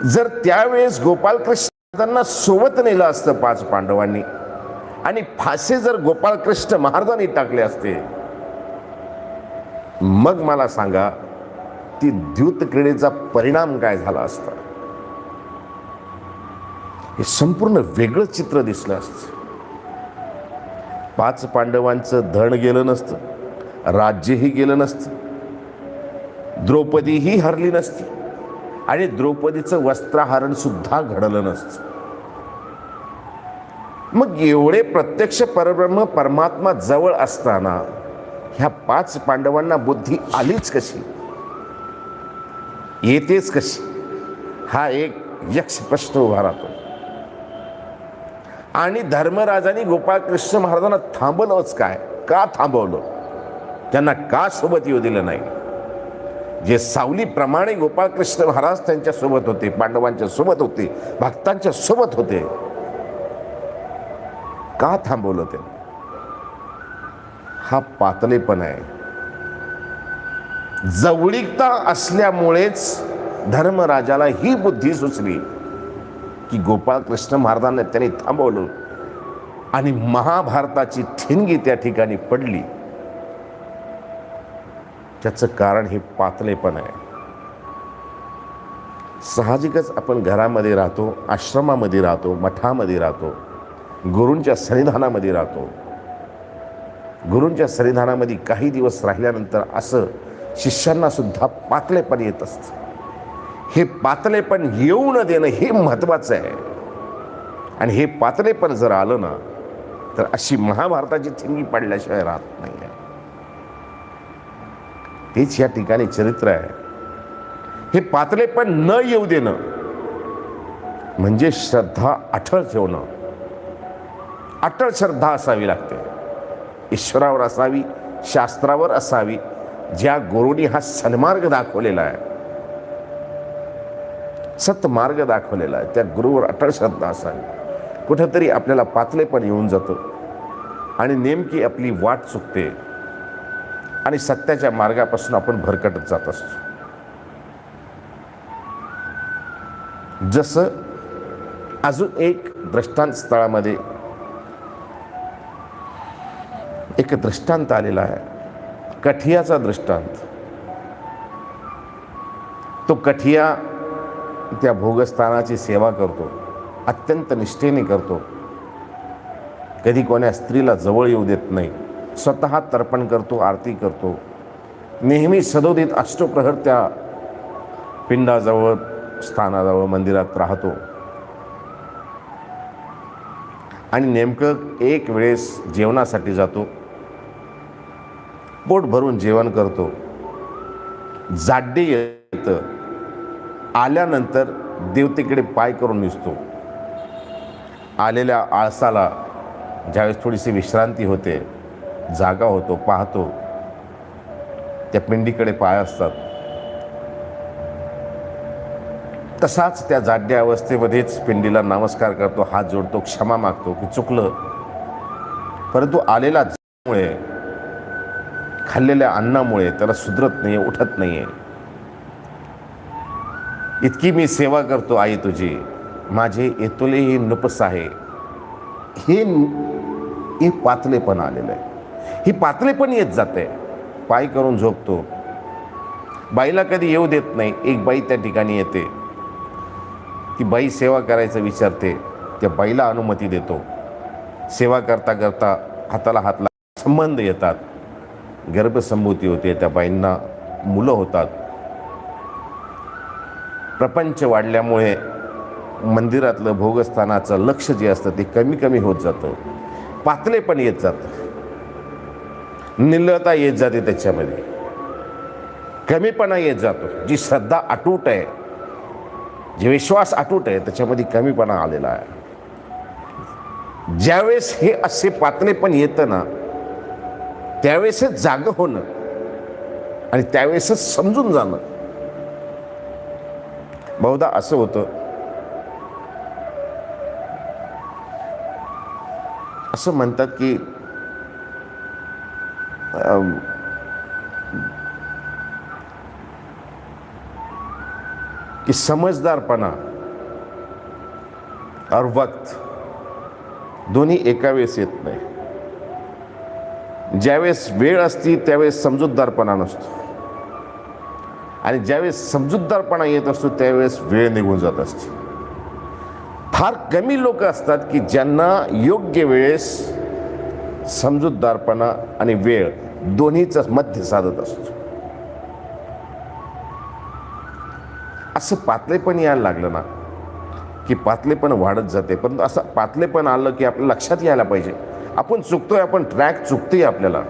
जर त्यावेळेस गोपाळकृष्णांना सोबत नेलं असतं 5 पांडवांनी आणि फासे जर गोपाळकृष्ण महाराजांनी टाकले असते, मग मला सांगा ती द्यूत क्रीडेचा परिणाम काय झाला असता. हे संपूर्ण वेगळं चित्र दिसलं असतं. 5 पांडवांचं धन गेलं नसतं, राज्यही गेलं नसतं, द्रौपदीही हरली नसती आणि द्रौपदीचं वस्त्रहरण सुद्धा घडलं नसतं. मग एवढे प्रत्यक्ष परब्रह्म परमात्मा जवळ असताना ह्या 5 पांडवांना बुद्धी आलीच कशी, येतेच कशी, हा एक यक्ष प्रश्न उभा राहतो. आणि धर्मराजांनी गोपाळकृष्ण महाराजांना थांबवलंच काय, का थांबवलं, त्यांना का सोबत येऊ दिलं नाही. जे सावलीप्रमाणे गोपाळकृष्ण महाराज त्यांच्या सोबत होते, पांडवांच्या सोबत होते, भक्तांच्या सोबत होते, का थांबवलं ते. हा पातळेपण आहे. जवळीकता असल्यामुळेच धर्मराजाला ही बुद्धी सुचली की गोपाळकृष्ण महाराजांना त्यांनी थांबवलं आणि महाभारताची ठिणगी त्या ठिकाणी पडली. त्याचं कारण हे पातळेपण आहे. साहजिकच आपण घरामध्ये राहतो, आश्रमामध्ये राहतो, मठामध्ये राहतो, गुरूंच्या सन्निधानामध्ये राहतो. गुरूंच्या सन्निधानामध्ये काही दिवस राहिल्यानंतर असं शिष्यांना सुद्धा पातळेपण येत असतं. हे पातळेपण येऊ न देणं हे महत्त्वाचं आहे. आणि हे पातळेपण जर आलं ना, तर अशी महाभारताची ठिणगी पडल्याशिवाय राहत नाही आहे. तेच या ठिकाणी चरित्र आहे. हे पातळेपण न येऊ देणं म्हणजे श्रद्धा अटळ ठेवणं. अटळ श्रद्धा असावी लागते. ईश्वरावर असावी, शास्त्रावर असावी. ज्या गुरूंनी हा सन्मार्ग दाखवलेला आहे, सत्मार्ग दाखवलेला आहे, त्या गुरुवर अटळ श्रद्धा असावी. कुठंतरी आपल्याला पातळेपण येऊन जातं आणि नेमकी आपली वाट चुकते आणि सत्याच्या मार्गापासून आपण भरकटत जात असतो. जसं अजून एक दृष्टांत स्थळामध्ये एक दृष्टांत आलेला आहे, कठियाचा दृष्टांत. तो कठिया त्या भोगस्थानाची सेवा करतो, अत्यंत निष्ठेने करतो. कधी कोण्या स्त्रीला जवळ येऊ देत नाही, स्वतः तर्पण करतो, आरती करतो. नेहमी सदोदित अष्टप्रहर त्या पिंडाजवळ, स्थानाजवळ, मंदिरात राहतो. आणि नेमकं एक वेळेस जेवणासाठी जातो, पोट भरून जेवण करतो. जाड्डे येतं, आल्यानंतर देवतेकडे पाय करून निसतो. आलेल्या आळसाला ज्यावेळेस थोडीशी विश्रांती होते, जागा होतो, पाहतो त्या पिंडीकडे पाय असतात. तसाच त्या जाड्या अवस्थेमध्येच पिंडीला नमस्कार करतो, हात जोडतो, क्षमा मागतो की चुकलं. परंतु आलेला मुळे खाल्लेल्या अन्नामुळे त्याला सुधरत नाही, उठत नाहीये. इतकी मी सेवा करतो आई तुझी, माझे येतुले ही नुपस आहे. हे पातलेपण आलेलं आहे. ही पातलेपण येत जाते. पाय करून झोपतो, बाईला कधी येऊ देत नाही. एक बाई त्या ठिकाणी येते, ती बाई सेवा करायचं विचारते, त्या बाईला अनुमती देतो. सेवा करता करता हाताला हात संबंध येतात, गर्भसंभूती होते, त्या बाईंना मुलं होतात. प्रपंच वाढल्यामुळे मंदिरातलं भोगस्थानाचं लक्ष जे असतं ते कमी कमी होत जातं. पातलेपण येत जातं, निर्लता येत जाते, त्याच्यामध्ये कमीपणा येत जातो. जी श्रद्धा अटूट आहे, जे विश्वास अटूट आहे, त्याच्यामध्ये कमीपणा आलेला आहे. ज्यावेळेस हे असे पातलेपण येतं ना, त्यावेळेसच जागं होणं आणि त्यावेळेसच समजून जाणं. बहुधा असं होतं, असं म्हणतात की समजदारपणा और वक्त दोन्ही एका वेळेस येत नाही. ज्यावेळेस वेळ असती त्यावेळेस समजूतदारपणा नसतो, आणि ज्यावेळेस समजूतदारपणा येत असतो त्यावेळेस वेळ निघून जात असते. फार कमी लोक असतात की ज्यांना योग्य वेळेस समजूतदारपणा आणि वेळ दोन्हीचा मध्य साधत असतो. असं पातलेपण यायला लागलं ना की पातलेपण वाढत जाते. पण असं पातलेपण आलं की आपल्या लक्षात यायला पाहिजे आपण चुकतोय, आपण ट्रॅक चुकतोय आपल्याला.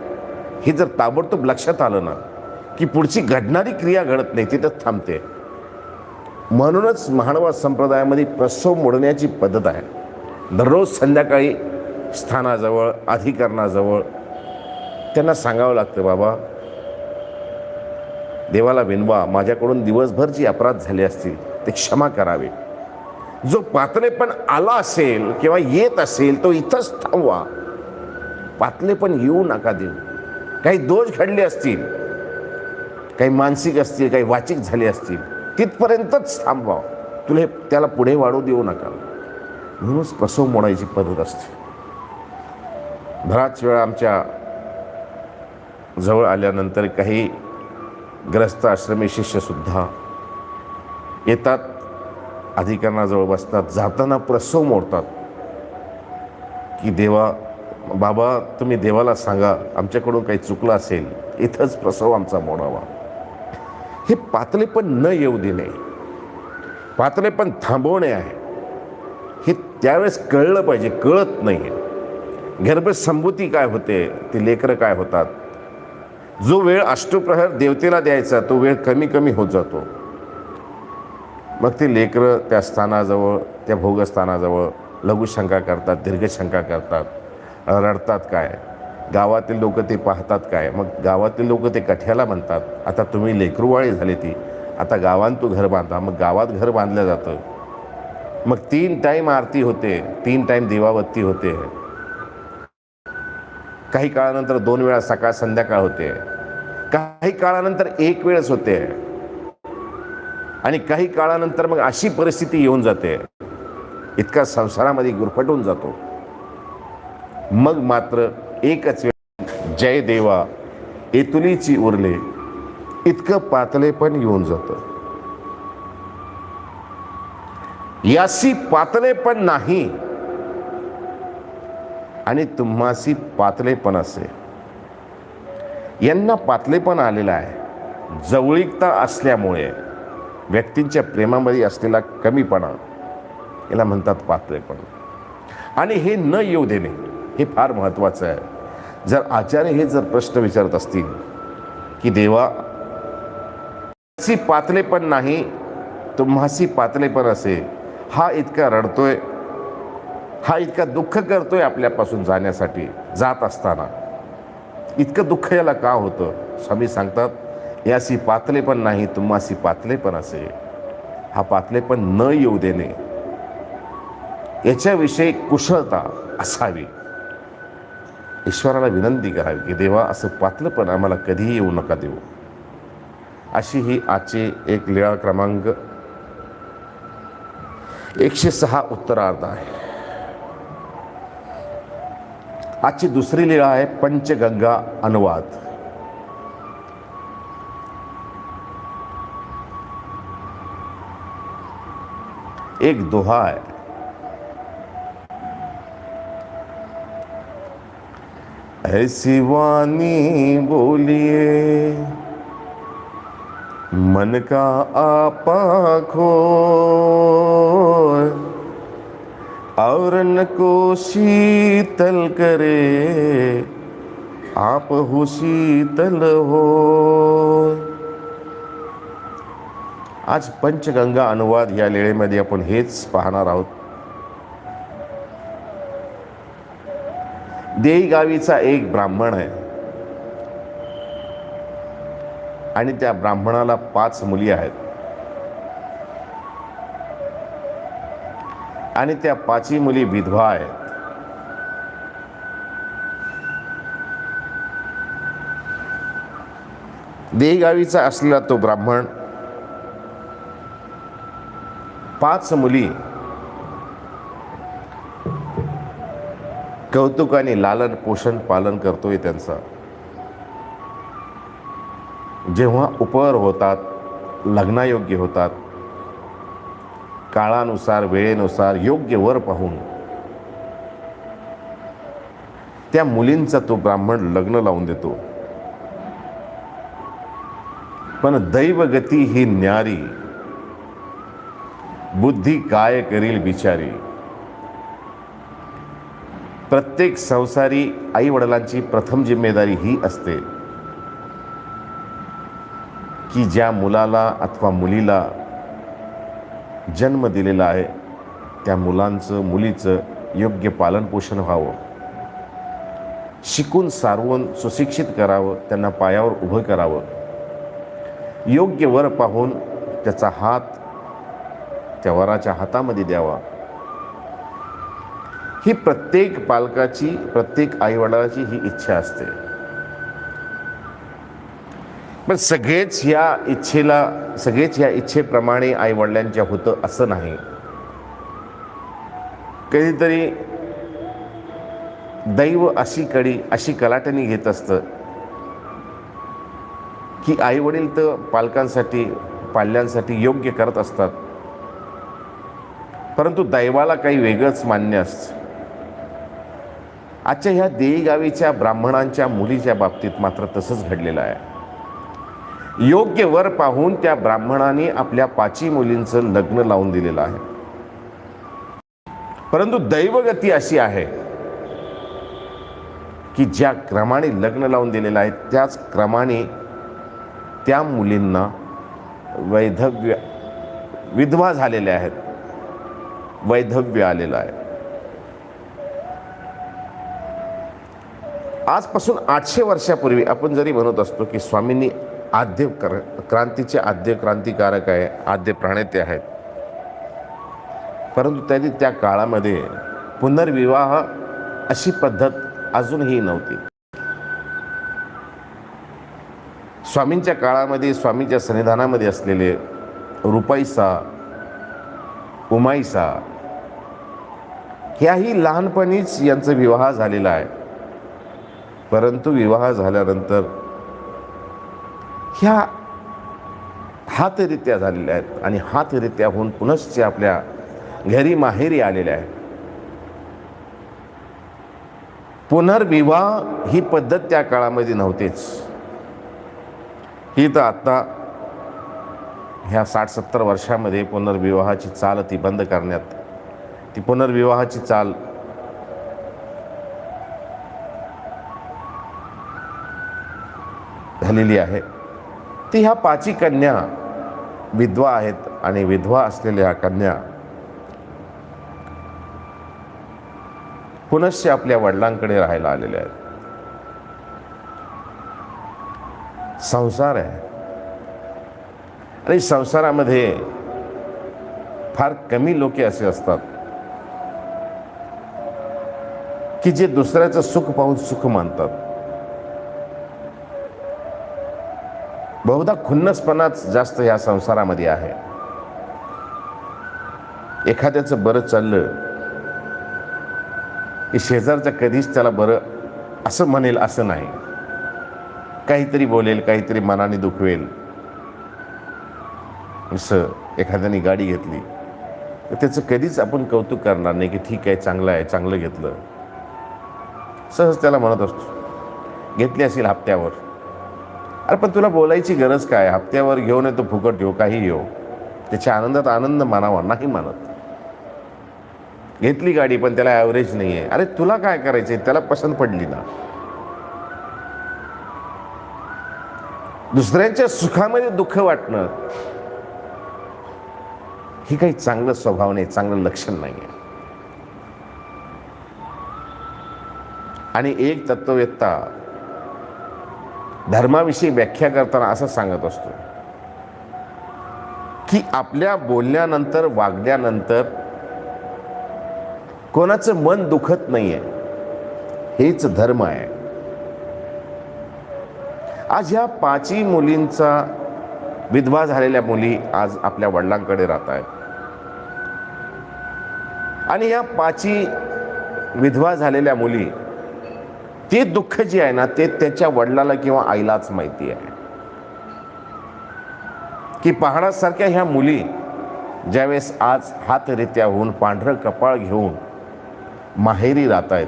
हे जर ताबडतोब लक्षात आलं ना की पुढची घडणारी क्रिया घडत नाही, तिथंच थांबते. म्हणूनच महानुभाव संप्रदायामध्ये प्रसव मोडण्याची पद्धत आहे. दररोज संध्याकाळी स्थानाजवळ, अधिकरणाजवळ त्यांना सांगावं लागतं, बाबा देवाला विनवा, माझ्याकडून दिवसभर जी अपराध झाले असतील ते क्षमा करावे. जो पातलेपण आला असेल किंवा येत असेल तो इथंच थांबवा. पातलेपण येऊ नका देऊ. काही दोष घडले असतील, काही मानसिक असतील, काही वाचिक झाले असतील, तिथपर्यंतच थांबवा. तुला त्याला पुढे वाढू देऊ नका. म्हणूनच प्रसव मोडायची पद्धत असते. बराच वेळा आमच्या जवळ आल्यानंतर काही ग्रस्त आश्रमी शिष्यसुद्धा येतात, अधिकरणाजवळ बसतात, जाताना प्रसव मोडतात की देवा, बाबा तुम्ही देवाला सांगा आमच्याकडून काही चुकलं असेल, इथंच प्रसव आमचा मोडावा. हे पातलेपण न येऊ देणे, पातलेपण थांबवणे आहे. हे त्यावेळेस कळलं पाहिजे, कळत नाही. गर्भसंभूती काय होते, ते लेकरं काय होतात. जो वेळ अष्टप्रहर देवतेला द्यायचा तो वेळ कमी कमी होत जातो. मग ते लेकरं त्या स्थानाजवळ, त्या भोगस्थानाजवळ लघुशंका करतात, दीर्घशंका करतात, रडतात. काय गावातील लोक ते पाहतात काय. मग गावातील लोक ते कठ्याला म्हणतात, आता तुम्ही लेकरूवाळी झाली ती, आता गावात तू घर बांधा. मग गावात घर बांधलं जातं. मग 3 टाईम आरती होते, 3 टाईम दिवाबत्ती होते. काही काळानंतर 2 वेळा सकाळ संध्याकाळ होते. काही काळानंतर 1 वेळच होते. आणि काही काळानंतर मग अशी परिस्थिती येऊन जाते, इतका संसारामध्ये गुरफटून जातो. मग मात्र एकच वेळ जय देवा एतुलीची उरले, इतकं पातलेपण येऊन जातं. यासी पातलेपण नाही आणि तुम्हासी पातलेपण असे. यांना पातलेपण आलेलं आहे. जवळीकता असल्यामुळे व्यक्तींच्या प्रेमामध्ये असलेला कमीपणा, याला म्हणतात पातलेपण. आणि हे न येऊ देणे हे फार महत्त्वाचं आहे. जर आचार्य हे जर प्रश्न विचारत असतील की देवा सी पातलेपण नाही तुम्हासी पातलेपण असे, हा इतका रडतोय, हा इतका दुःख करतोय आपल्यापासून जाण्यासाठी, जात असताना इतकं दुःख याला का होतं. स्वामी सांगतात यासी पातलेपण नाही तुम्हासी पातलेपण असे. हा पातलेपण न येऊ देणे, याच्याविषयी कुशलता असावी, ईश्वराला विनंती करावी की देवा असं पातलं पण आम्हाला कधीही येऊ नका देऊ. अशी ही आजची एक लीळा क्रमांक 106 उत्तरार्ध आहे. आजची दुसरी लीळा आहे पंचगंगा अनुवाद. एक दोहा आहे. ऐसी वाणी बोलिए मन का आपा खोए, और न को शीतल करे आप हो शीतल हो. आज पंचगंगा अनुवाद या लीळेमध्ये आपण हेच पाहणार आहोत. देई गावीचा एक ब्राह्मण आहे आणि त्या ब्राह्मणाला 5 मुली आहेत आणि त्या 5ही मुली विधवा आहेत. देई गावीचा असलेला तो ब्राह्मण 5 मुली कौतुकाने लालन पोषण पालन करतोय त्यांचा. जेव्हा उपहार होतात, लग्नायोग्य होतात, काळानुसार वेळेनुसार योग्य वर पाहून त्या मुलींचा तो ब्राह्मण लग्न लावून देतो. पण दैवगती ही न्यारी, बुद्धी काय करील बिचारी. प्रत्येक संसारी आई वडिलांची प्रथम जिम्मेदारी ही असते की ज्या मुलाला अथवा मुलीला जन्म दिलेला आहे त्या मुलांचं मुलीचं योग्य पालनपोषण व्हावं, शिकून सारवून सुशिक्षित करावं, त्यांना पायावर उभं करावं, योग्य वर पाहून त्याचा हात त्या वराच्या हातामध्ये द्यावा. ही प्रत्येक पालकाची, प्रत्येक आईवडिलाची ही इच्छा असते. पण सगळेच या इच्छेप्रमाणे आईवडिलांच्या होतं असं नाही. कधीतरी दैव अशी कलाटणी घेत असतं की आईवडील तर पाल्यांसाठी योग्य करत असतात, परंतु दैवाला काही वेगळंच मान्य असतं. आजच्या ह्या देई गावीच्या ब्राह्मणांच्या मुलीच्या बाबतीत मात्र तसंच घडलेलं आहे. योग्य वर पाहून त्या ब्राह्मणाने आपल्या 5ही मुलींचं लग्न लावून दिलेलं आहे. परंतु दैवगती अशी आहे की ज्या क्रमाने लग्न लावून दिलेलं आहे त्याच क्रमाने त्या मुलींना विधवा झालेल्या आहेत, वैधव्य आलेलं आहे. आजपासून 800 वर्षापूर्वी आपण जरी म्हणत असतो की स्वामींनी क्रांतीचे आद्य क्रांतिकारक आहे, आद्य प्रणेते आहेत, परंतु त्यांनी त्या काळामध्ये पुनर्विवाह अशी पद्धत अजूनही नव्हती. स्वामींच्या काळामध्ये स्वामींच्या सन्निधानामध्ये असलेले रुपाईसा, उमाईसा ह्याही लहानपणीच यांचा विवाह झालेला आहे. परंतु विवाह झाल्यानंतर ह्या हातरित्या झालेल्या आहेत आणि हातरित्या होऊन पुनश्च आपल्या घरी माहेरी आलेल्या आहेत. पुनर्विवाह ही पद्धत त्या काळामध्ये नव्हतीच. ही तर आत्ता ह्या 60-70 वर्षामध्ये पुनर्विवाहाची चाल ती बंद करण्यात, ती पुनर्विवाहाची चाल झालेली आहे. ती ह्या 5ही कन्या विधवा आहेत आणि विधवा असलेल्या ह्या कन्या पुनश्च आपल्या वडिलांकडे राहायला आलेल्या आहेत. संसार आहे आणि संसारामध्ये फार कमी लोके असे असतात की जे दुसऱ्याचं सुख पाहून सुख मानतात. बहुधा खुन्नसपणाच जास्त या संसारामध्ये आहे. एखाद्याचं बरं चाललं की शेजारचं कधीच त्याला बरं असं म्हणेल असं नाही. काहीतरी बोलेल, काहीतरी मनाने दुखवेल. असं एखाद्याने गाडी घेतली तर त्याचं कधीच आपण कौतुक करणार नाही की ठीक आहे, चांगलं आहे, चांगलं घेतलं. सहज त्याला म्हणत असतो, घेतली असेल हप्त्यावर. अरे पण तुला बोलायची गरज काय? हप्त्यावर घेऊन येतो, फुकट घेऊ, काही घेऊ, त्याच्या आनंदात आनंद मानावा. नाही मानत. घेतली गाडी पण त्याला ॲव्हरेज नाही आहे. अरे तुला काय करायचंय? त्याला पसंत पडली ना. दुसऱ्यांच्या सुखामध्ये दुःख वाटणं ही काही चांगलं स्वभाव नाही, चांगलं लक्षण नाही आहे. आणि एक तत्ववेत्ता धर्माविषयी व्याख्या करताना असं सांगत असतो की आपल्या बोलण्यानंतर, वागण्यानंतर कोणाचं मन दुखत नाहीये, हेच धर्म आहे. आज ह्या 5ही मुलींचा, विधवा झालेल्या मुली आज आपल्या वडिलांकडे राहत आहेत. आणि या 5ही विधवा झालेल्या मुली, ते दुःख जे आहे ना, ते त्याच्या वडिलाला किंवा आईलाच माहिती आहे. की पहाडासारख्या ह्या मुली ज्यावेळेस आज हातरित्या होऊन, पांढरं कपाळ घेऊन माहेरी राहत आहेत,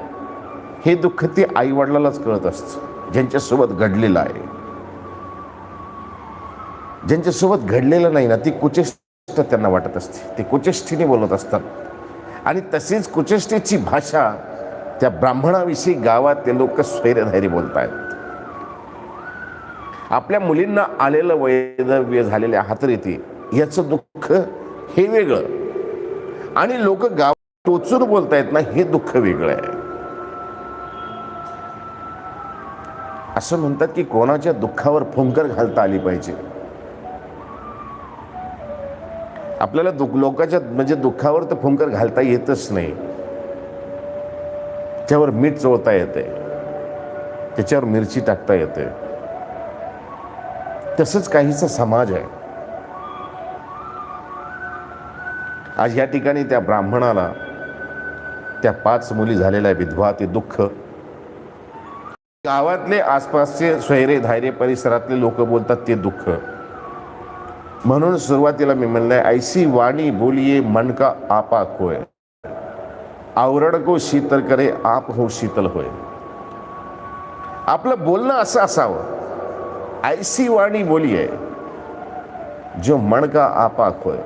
हे दुःख ते आई वडिलालाच कळत असतं, ज्यांच्यासोबत घडलेलं आहे. ज्यांच्यासोबत घडलेलं नाही ना, ती कुचेष्ट त्यांना वाटत असते. ते कुचेष्टीने बोलत असतात. आणि तशीच कुचेष्टेची भाषा त्या ब्राह्मणाविषयी गावातले लोक स्वैरधैर्य बोलत आहेत. आपल्या मुलींना आलेलं वैधव्य, झालेल्या हातरेती, याचं दुःख हे वेगळं, आणि लोक गावात टोचून बोलतायत ना, हे दुःख वेगळं आहे. असं म्हणतात की कोणाच्या दुःखावर फुंकर घालता आली पाहिजे. आपल्याला लोकांच्या म्हणजे दुःखावर तर फुंकर घालता येतच नाही. त्याच्यावर मीठ चोळता येते, त्याच्यावर मिरची टाकता येते. तसंच काहीसा समाज आहे. आज या ठिकाणी त्या ब्राह्मणाला, त्या 5 मुली झालेल्या विधवा, ते दुःख गावातले आसपासचे स्वैरे धायरे परिसरातले लोक बोलतात, ते दुःख. म्हणून सुरुवातीला मी म्हणलंय, ऐसी वाणी बोलिये मन का आपा खोय, आवरण को शीतल करे आप हो शीतल होय. आपलं बोलणं असं असावं, ऐसी वाणी बोलिये जो मन का आपा खोय.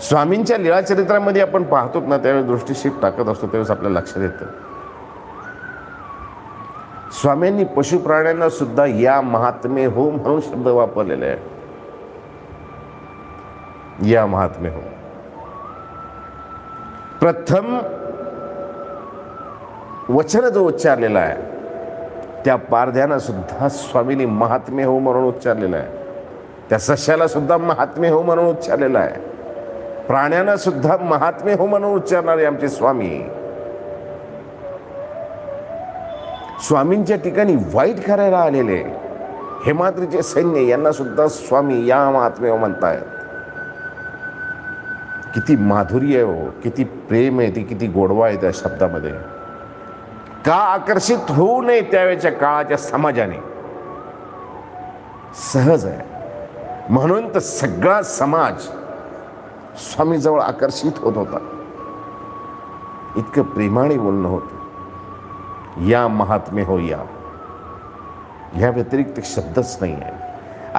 स्वामींच्या लीळाचरित्रामध्ये आपण पाहतो ना, त्यावेळेस दृष्टिक्षेप टाकत असतो, त्यावेळेस आपल्या लक्षात येतं, स्वामींनी पशुप्राण्यांना सुद्धा या महात्मे हो म्हणून शब्द वापरलेले आहे. या महात्मे हो. प्रथम वचन जो उच्चारलेला आहे, त्या पारध्यानं सुद्धा स्वामींनी महात्मे हो म्हणून उच्चारलेलं आहे. त्या सश्याला सुद्धा महात्मे हो म्हणून उच्चारलेलं आहे. प्राण्यानं सुद्धा महात्मे हो म्हणून उच्चारणारे आमचे स्वामी. स्वामींच्या ठिकाणी वाईट करायला आलेले हेमाद्रीचे सैन्य, यांना सुद्धा स्वामी या महात्मे हो म्हणतायत. किती माधुर्य आहे हो, किती प्रेम आहे, ती किती गोडवा आहे त्या शब्दामध्ये. का आकर्षित होऊ नये त्यावेळेच्या काळाच्या समाजाने? सहज आहे. म्हणून तर सगळा समाज स्वामीजवळ आकर्षित होत होता. इतकं प्रेमाने बोलणं होतं. या महात्मे हो या, ह्या व्यतिरिक्त शब्दच नाही आहे.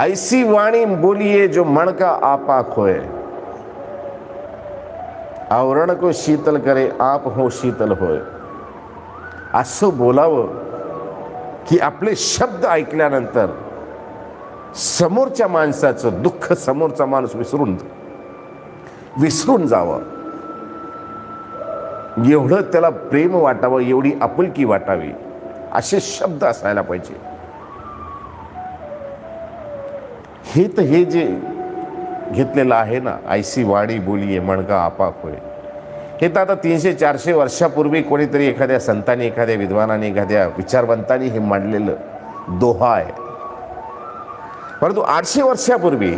ऐसी वाणी बोलिये जो मन का आपा खोय, आवरण को शीतल करे आप हो शीतल होय. असं बोलावं की आपले शब्द ऐकल्यानंतर समोरच्या माणसाचं दुःख समोरचा माणूस विसरून जावं, एवढं त्याला प्रेम वाटावं, एवढी आपुलकी वाटावी, असे शब्द असायला पाहिजे. हे जे घेतलेलं आहे ना, ऐसी वाणी बोलिये मन का आपा खोय, हे तर आता 300-400 वर्षापूर्वी कोणीतरी एखाद्या संतांनी, एखाद्या विद्वानाने, एखाद्या विचारवंतांनी हे मांडलेलं दोहा आहे. परंतु 800 वर्षापूर्वी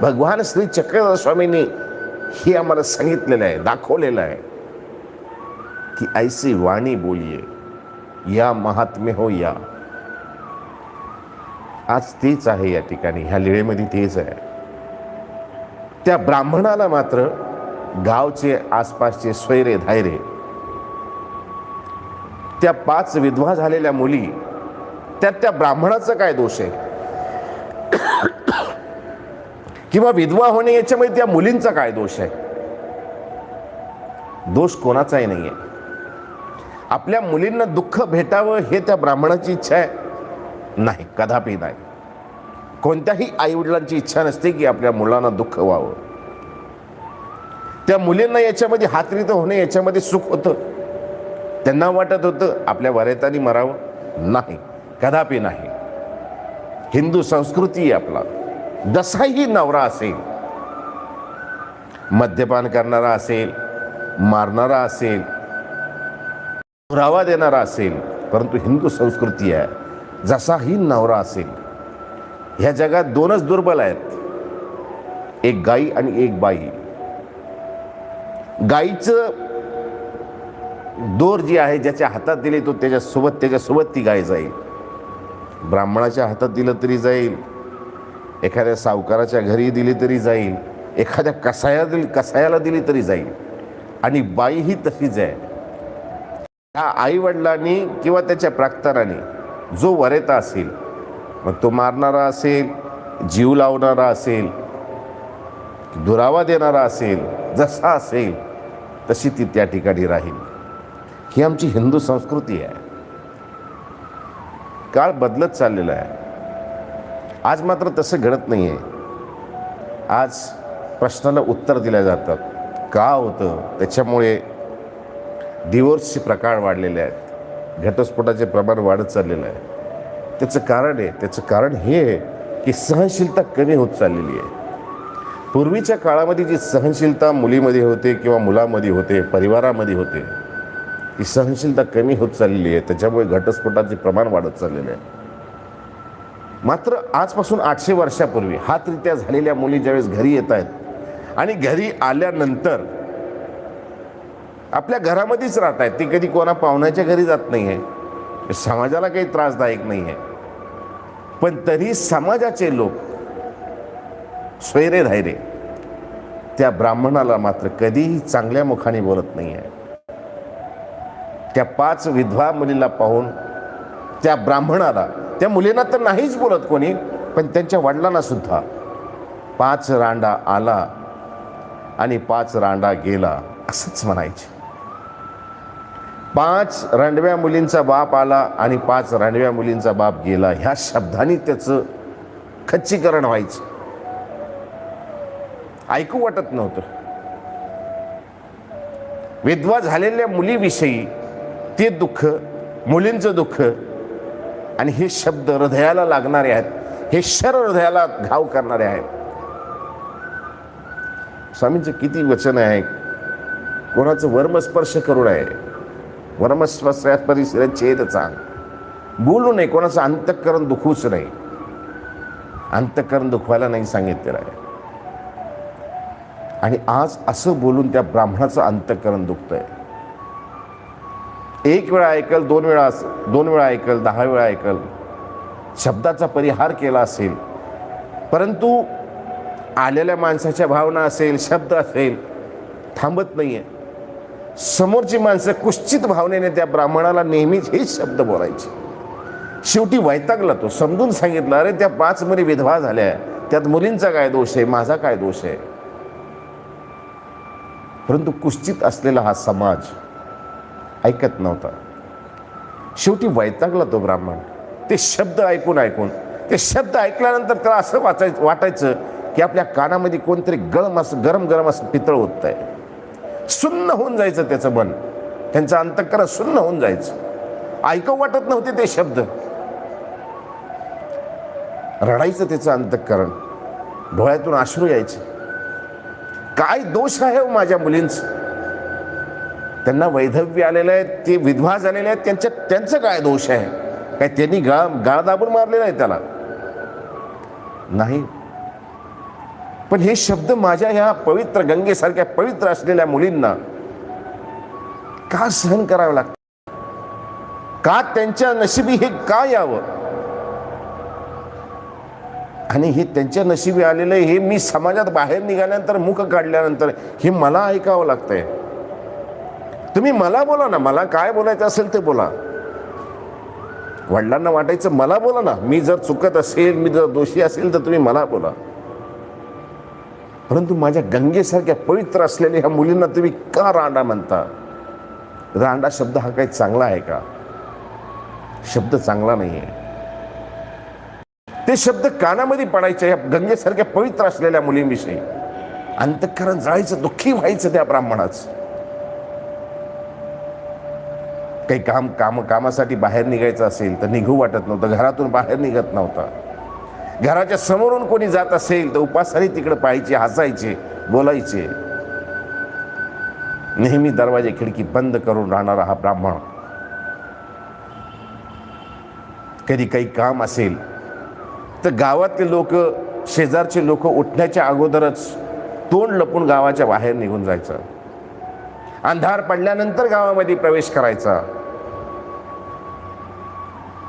भगवान श्री चक्रधर स्वामींनी हे आम्हाला सांगितलेलं आहे, दाखवलेलं आहे की ऐसी वाणी बोलिये या महात्म्य हो या. आज तेच आहे या ठिकाणी, ह्या लीळेमध्ये तेच आहे. त्या ब्राह्मणाला मात्र गावचे आसपासचे स्वैरे धायरे, त्या 5 विधवा झालेल्या मुली, त्यात त्या ब्राह्मणाचा काय दोष आहे किंवा विधवा होणे याच्यामध्ये त्या मुलींचा काय दोष आहे? दोष कोणाचाही नाही आहे. आपल्या मुलींना दुःख भेटावं हे त्या ब्राह्मणाची इच्छा आहे? नाही, कदापि नाही. कोणत्याही आईवडिलांची इच्छा नसते की आपल्या मुलांना दुःख व्हावं. त्या मुलींना याच्यामध्ये हातरीत होणे याच्यामध्ये सुख होतं. त्यांना वाटत होतं आपल्या वरेतानी मरावं? नाही, कदापि नाही. हिंदू संस्कृती आहे आपला. जसाही नवरा असेल, मद्यपान करणारा असेल, मारणारा असेल, पुरावा देणारा असेल, परंतु हिंदू संस्कृती आहे जसाही नवरा असेल. ह्या जगात 2च दुर्बल आहेत, एक गाई आणि एक बाई. गाईचं दोर जी आहे ज्याच्या हातात दिले तो त्याच्यासोबत ती गाय जाईल. ब्राह्मणाच्या हातात दिलं तरी जाईल, एखाद्या सावकाराच्या घरी दिली तरी जाईल, एखाद्या कसायाला दिली तरी जाईल. आणि बाई ही तशीच आहे. त्या आईवडिलांनी किंवा त्याच्या प्राक्तनाने जो वरेता असेल, मग तो मारणारा असेल, जीव लावणारा असेल, दुरावा देणारा असेल, जसा असेल तशी ती त्या ठिकाणी राहील. ही आमची हिंदू संस्कृती आहे. काळ बदलत चाललेला आहे. आज मात्र तसं घडत नाही आहे. आज प्रश्नाला उत्तर दिल्या जातात. का होतं? त्याच्यामुळे डिवोर्सचे प्रकार वाढलेले आहेत, घटस्फोटाचे प्रमाण वाढत चाललेलं आहे. त्याचं कारण हे आहे की सहनशीलता कमी होत चाललेली आहे. पूर्वीच्या काळामध्ये जी सहनशीलता मुलीमध्ये होते किंवा मुलामध्ये होते, परिवारामध्ये होते, ती सहनशीलता कमी होत चाललेली आहे. त्याच्यामुळे घटस्फोटाचे प्रमाण वाढत चाललेलं आहे. मात्र आजपासून 800 वर्षापूर्वी हातरित्या झालेल्या मुली ज्यावेळेस घरी येत आहेत आणि घरी आल्यानंतर आपल्या घरामध्येच राहत आहेत, ती कधी कोणा पाहुण्याच्या घरी जात नाही आहे, समाजाला काही त्रासदायक नाही आहे. पण तरी समाजाचे लोक स्वैरे धायरे त्या ब्राह्मणाला मात्र कधीही चांगल्या मुखाने बोलत नाही आहे. त्या 5 विधवा मुलीला पाहून त्या ब्राह्मणाला, त्या मुलींना तर नाहीच बोलत कोणी, पण त्यांच्या वडिलांना सुद्धा 5 रांडा आला आणि 5 रांडा गेला असंच म्हणायचे. 5 रांडव्या मुलींचा बाप आला आणि 5 रांडव्या मुलींचा बाप गेला, ह्या शब्दांनी त्याचं खच्चीकरण व्हायचं. ऐकू वाटत नव्हतं. विधवा झालेल्या मुलीविषयी ते दुःख, मुलींचं दुःख आणि हे शब्द हृदयाला लागणारे आहेत, हे शर हृदयाला घाव करणारे आहेत. स्वामींचं किती वचन आहे, कोणाचं वर्मस्पर्श करू नये, वर्मस्पर्श छेद चांग, बोलू नये, कोणाचं अंतःकरण दुखूच नाही, अंतःकरण दुखवायला नाही सांगितलेलं आहे. आणि आज असं बोलून त्या ब्राह्मणाचं अंतःकरण दुखतंय. 1 वेळा ऐकल, 2 वेळा ऐकल, 10 वेळा ऐकल, शब्दाचा परिहार केला असेल, परंतु आलेल्या माणसाच्या भावना असेल, शब्द असेल, थांबत नाहीये. समोरची माणसं कुश्चित भावनेने त्या ब्राह्मणाला नेहमीच हेच शब्द बोलायचे. शेवटी वैतागला तो. समजून सांगितलं, अरे त्या 5 मुली विधवा झाल्या, त्यात मुलींचा काय दोष आहे, माझा काय दोष आहे. परंतु कुश्चित असलेला हा समाज ऐकत नव्हता. शेवटी वैतागला तो ब्राह्मण. ते शब्द ऐकून ते शब्द ऐकल्यानंतर त्याला असं वाटायचं की आपल्या कानामध्ये कोणतरी गरम गरम असं पितळ होत आहे. सुन्न होऊन जायचं त्याचं मन, त्यांचं अंतःकरण सुन्न होऊन जायचं. ऐकू वाटत नव्हते ते शब्द. रडायचं त्याचं अंतःकरण, डोळ्यातून अश्रू यायचे. काय दोष आहे हो माझ्या मुलींचं, त्यांना वैधव्य आलेलं आहे, ते विधवा झालेले आहेत, त्यांचं काय दोष आहे? काय त्यांनी गाळ दाबून मारलेला आहे त्याला? नाही. पण हे शब्द माझ्या ह्या पवित्र गंगेसारख्या पवित्र असलेल्या मुलींना का सहन करावं लागतं? का त्यांच्या नशिबी हे का यावं? आणि हे त्यांच्या नशिबी आलेलं आहे, हे मी समाजात बाहेर निघाल्यानंतर, मुख काढल्यानंतर हे मला ऐकावं लागतंय. तुम्ही मला बोला ना, मला काय बोलायचं असेल ते बोला. वडिलांना वाटायचं मला बोला ना, मी जर चुकत असेल, मी जर दोषी असेल तर तुम्ही मला बोला. परंतु माझ्या गंगेसारख्या पवित्र असलेल्या ह्या मुलींना तुम्ही का रांडा म्हणता? रांडा शब्द हा काही चांगला आहे का? शब्द चांगला नाही आहे. ते शब्द कानामध्ये पडायचे या गंगेसारख्या पवित्र असलेल्या मुलींविषयी. अंतःकरण जायचं, दुःखी व्हायचं त्या ब्राह्मणाचं. काही कामासाठी बाहेर निघायचं असेल तर निघू वाटत नव्हतं, घरातून बाहेर निघत नव्हता. घराच्या समोरून कोणी जात असेल तर उपासाने तिकडे पाहायचे, हसायचे, बोलायचे. नेहमी दरवाजे खिडकी बंद करून राहणारा हा ब्राह्मण, कधी काही काम असेल तर गावातले लोक, शेजारचे लोक उठण्याच्या अगोदरच तोंड लपून गावाच्या बाहेर निघून जायचं. अंधार पडल्यानंतर गावामध्ये प्रवेश करायचा.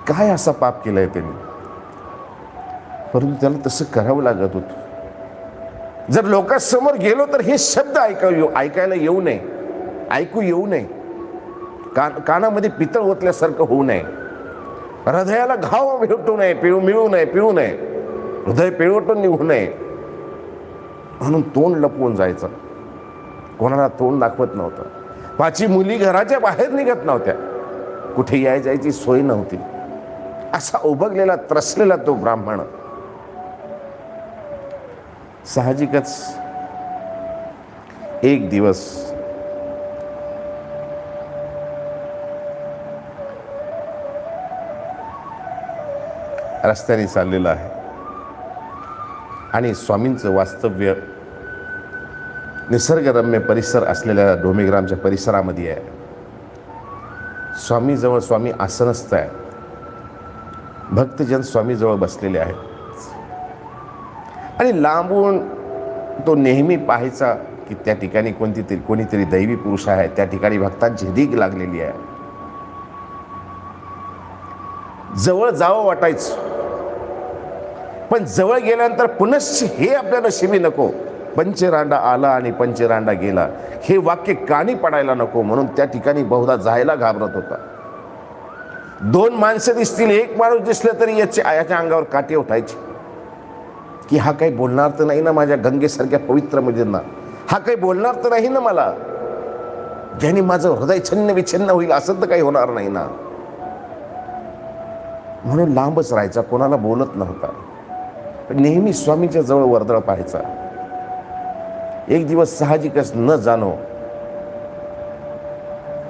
काय असा पाप केलाय त्यांनी? परंतु त्याला तसं करावं लागत होतं. जर लोकांसमोर गेलो तर हे शब्द ऐकायला येऊ नये, ऐकू येऊ नये, कानामध्ये पितळ ओतल्यासारखं होऊ नये, हृदयाला घाव भेटू नये, पिळू नये, हृदय पिळवटून निघू नये, म्हणून तोंड लपवून जायचं. कोणाला तोंड दाखवत नव्हतं. 5 मुली घराच्या बाहेर निघत नव्हत्या, कुठे जायची सोय नव्हती. असा उभगलेला, त्रसलेला तो ब्राह्मण. साहजिकच एक दिवस रस्त्याने चाललेला आहे आणि स्वामींचं वास्तव्य निसर्गरम्य परिसर असलेल्या डोमेग्रामच्या परिसरामध्ये आहे. स्वामीजवळ स्वामी आसनस्थ आहे. भक्तजन स्वामीजवळ बसलेले आहेत आणि लांबून तो नेहमी पाहायचा की त्या ठिकाणी कोणीतरी दैवी पुरुष आहे. त्या ठिकाणी भक्तांची रीग लागलेली आहे. जवळ जावं वाटायचं, पण जवळ गेल्यानंतर पुनश्च हे आपल्या नशिबी नको. पंचरांडा आला आणि पंचरांडा गेला हे वाक्य कानी पडायला नको, म्हणून त्या ठिकाणी बहुधा जायला घाबरत होता. 2 माणसं दिसतील, एक माणूस दिसलं तरी याच्या अंगावर काटे उठायचे की हा काही बोलणार तर नाही ना माझ्या गंगेसारख्या पवित्र मुलींना, हा काही बोलणार तर नाही ना मला, ज्याने माझं हृदय छन्न विछिन्न होईल असं तर काही होणार नाही ना. म्हणून लांबच राहायचा, कोणाला बोलत नव्हता. नेहमी स्वामींच्या जवळ वर्दळ पाहायचा. एक दिवस साहजिकच न जाणो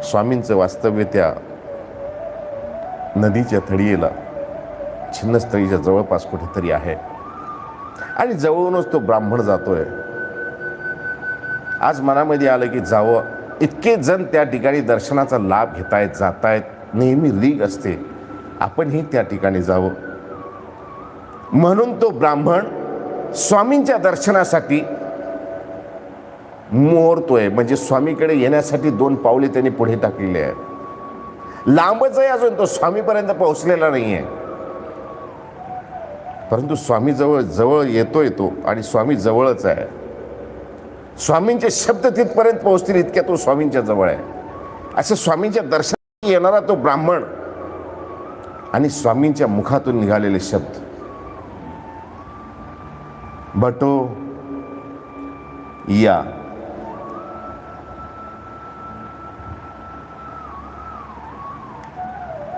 स्वामींचं वास्तव्य त्या नदीच्या तळीला, छिन्नस्थळीच्या जवळपास कुठेतरी आहे आणि जवळूनच तो ब्राह्मण जातोय. आज मनामध्ये आलं की जावं. इतके जण त्या ठिकाणी दर्शनाचा लाभ घेतायत, जातायत. नेहमी रीग असते आपणही त्या ठिकाणी जावं. म्हणून तो ब्राह्मण स्वामींच्या दर्शनासाठी मोहरतोय, म्हणजे स्वामीकडे येण्यासाठी 2 पावले त्यांनी पुढे टाकलेले आहेत. लांबच आहे अजून, तो स्वामीपर्यंत पोहोचलेला नाही आहे. परंतु स्वामी जवळ येतोय तो आणि स्वामी जवळच आहे. स्वामींचे शब्द तिथपर्यंत पोहोचतील इतक्या तो स्वामींच्या जवळ आहे. असं स्वामींच्या दर्शनासाठी येणारा तो ब्राह्मण आणि स्वामींच्या मुखातून निघालेले शब्द, भटो या.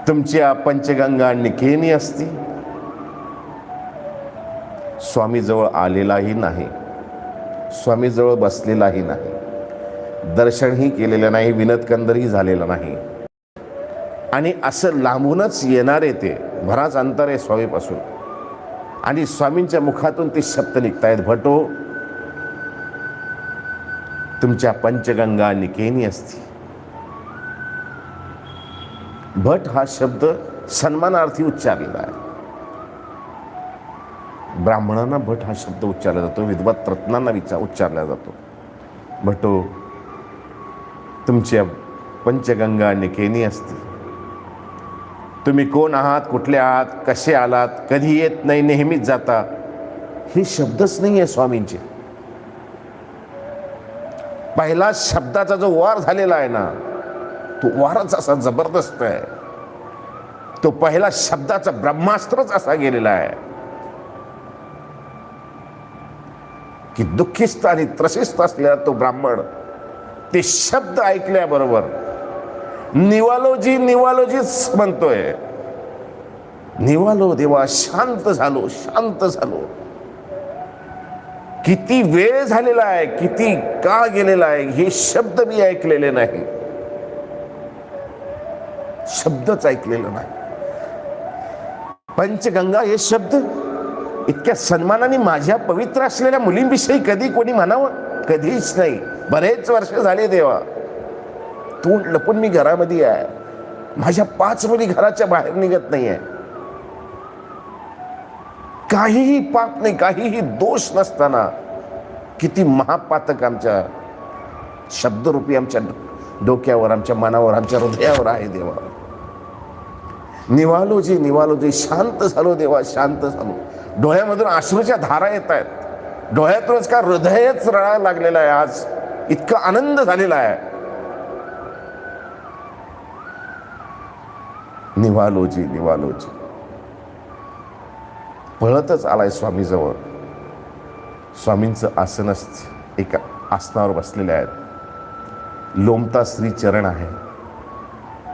तुमच्या पंचगंगा निकेनी असती. स्वामीजवळ आलेलाही नाही, स्वामीजवळ बसलेलाही नाही, दर्शनही केलेलं नाही, विनतकंदरही झालेलं नाही. आणि असं लांबूनच येणारे ते, बराच अंतर आहे स्वामीपासून, आणि स्वामींच्या मुखातून ते शब्द निघतायत, भटो तुमच्या पंचगंगा निकेनी असती. भट हा शब्द सन्मानार्थी उच्चारलेला आहे. ब्राह्मणांना भट हा शब्द उच्चारला जातो, विद्वत रत्नांना उच्चारला जातो. भटो, तुमच्या पंचगंगा निकेनी असते. तुम्ही कोण आहात, कुठले आहात, कसे आलात, कधी येत नाही, नेहमीच जाता, हे शब्दच नाही आहे स्वामींचे. पहिला शब्दाचा जो वार झालेला आहे ना, तो वारच असा जबरदस्त आहे. तो पहिला शब्दाचा ब्रह्मास्त्रच असा गेलेला आहे की दुःखिस्त आणि त्रसिस्त असलेला तो ब्राह्मण ते शब्द ऐकल्याबरोबर निवालोजी निवालोजीच म्हणतोय. निवालो देवा, शांत झालो, शांत झालो. किती वेळ झालेला आहे, किती काळ गेलेला आहे, हे शब्द मी ऐकलेले नाही, शब्दच ऐकलेला नाही. पंचगंगा हे शब्द इतक्या सन्मानाने माझ्या पवित्र असलेल्या मुलींविषयी कधी कोणी म्हणावं? कधीच नाही. बरेच वर्ष झाले देवा, तोंड लपून मी घरामध्ये आहे. माझ्या 5 मुली घराच्या बाहेर निघत नाहीये. काहीही पाप नाही, काहीही दोष नसताना किती महापातक आमच्या शब्दरूपी आमच्या डोक्यावर, आमच्या मनावर, आमच्या हृदयावर आहे देवा. निवालोजी निवालोजी, शांत झालो देवा, शांत झालो. डोळ्यामधून अश्रूच्या धारा येत आहेत. डोळ्यातूनच का हृदयच रडायला लागलेलं आहे. आज इतका आनंद झालेला आहे. निवालोजी निवालोजी, पळतच आलाय स्वामीजवळ. स्वामींचं आसनच एका आसनावर बसलेले आहेत. लोमता श्री चरण आहे,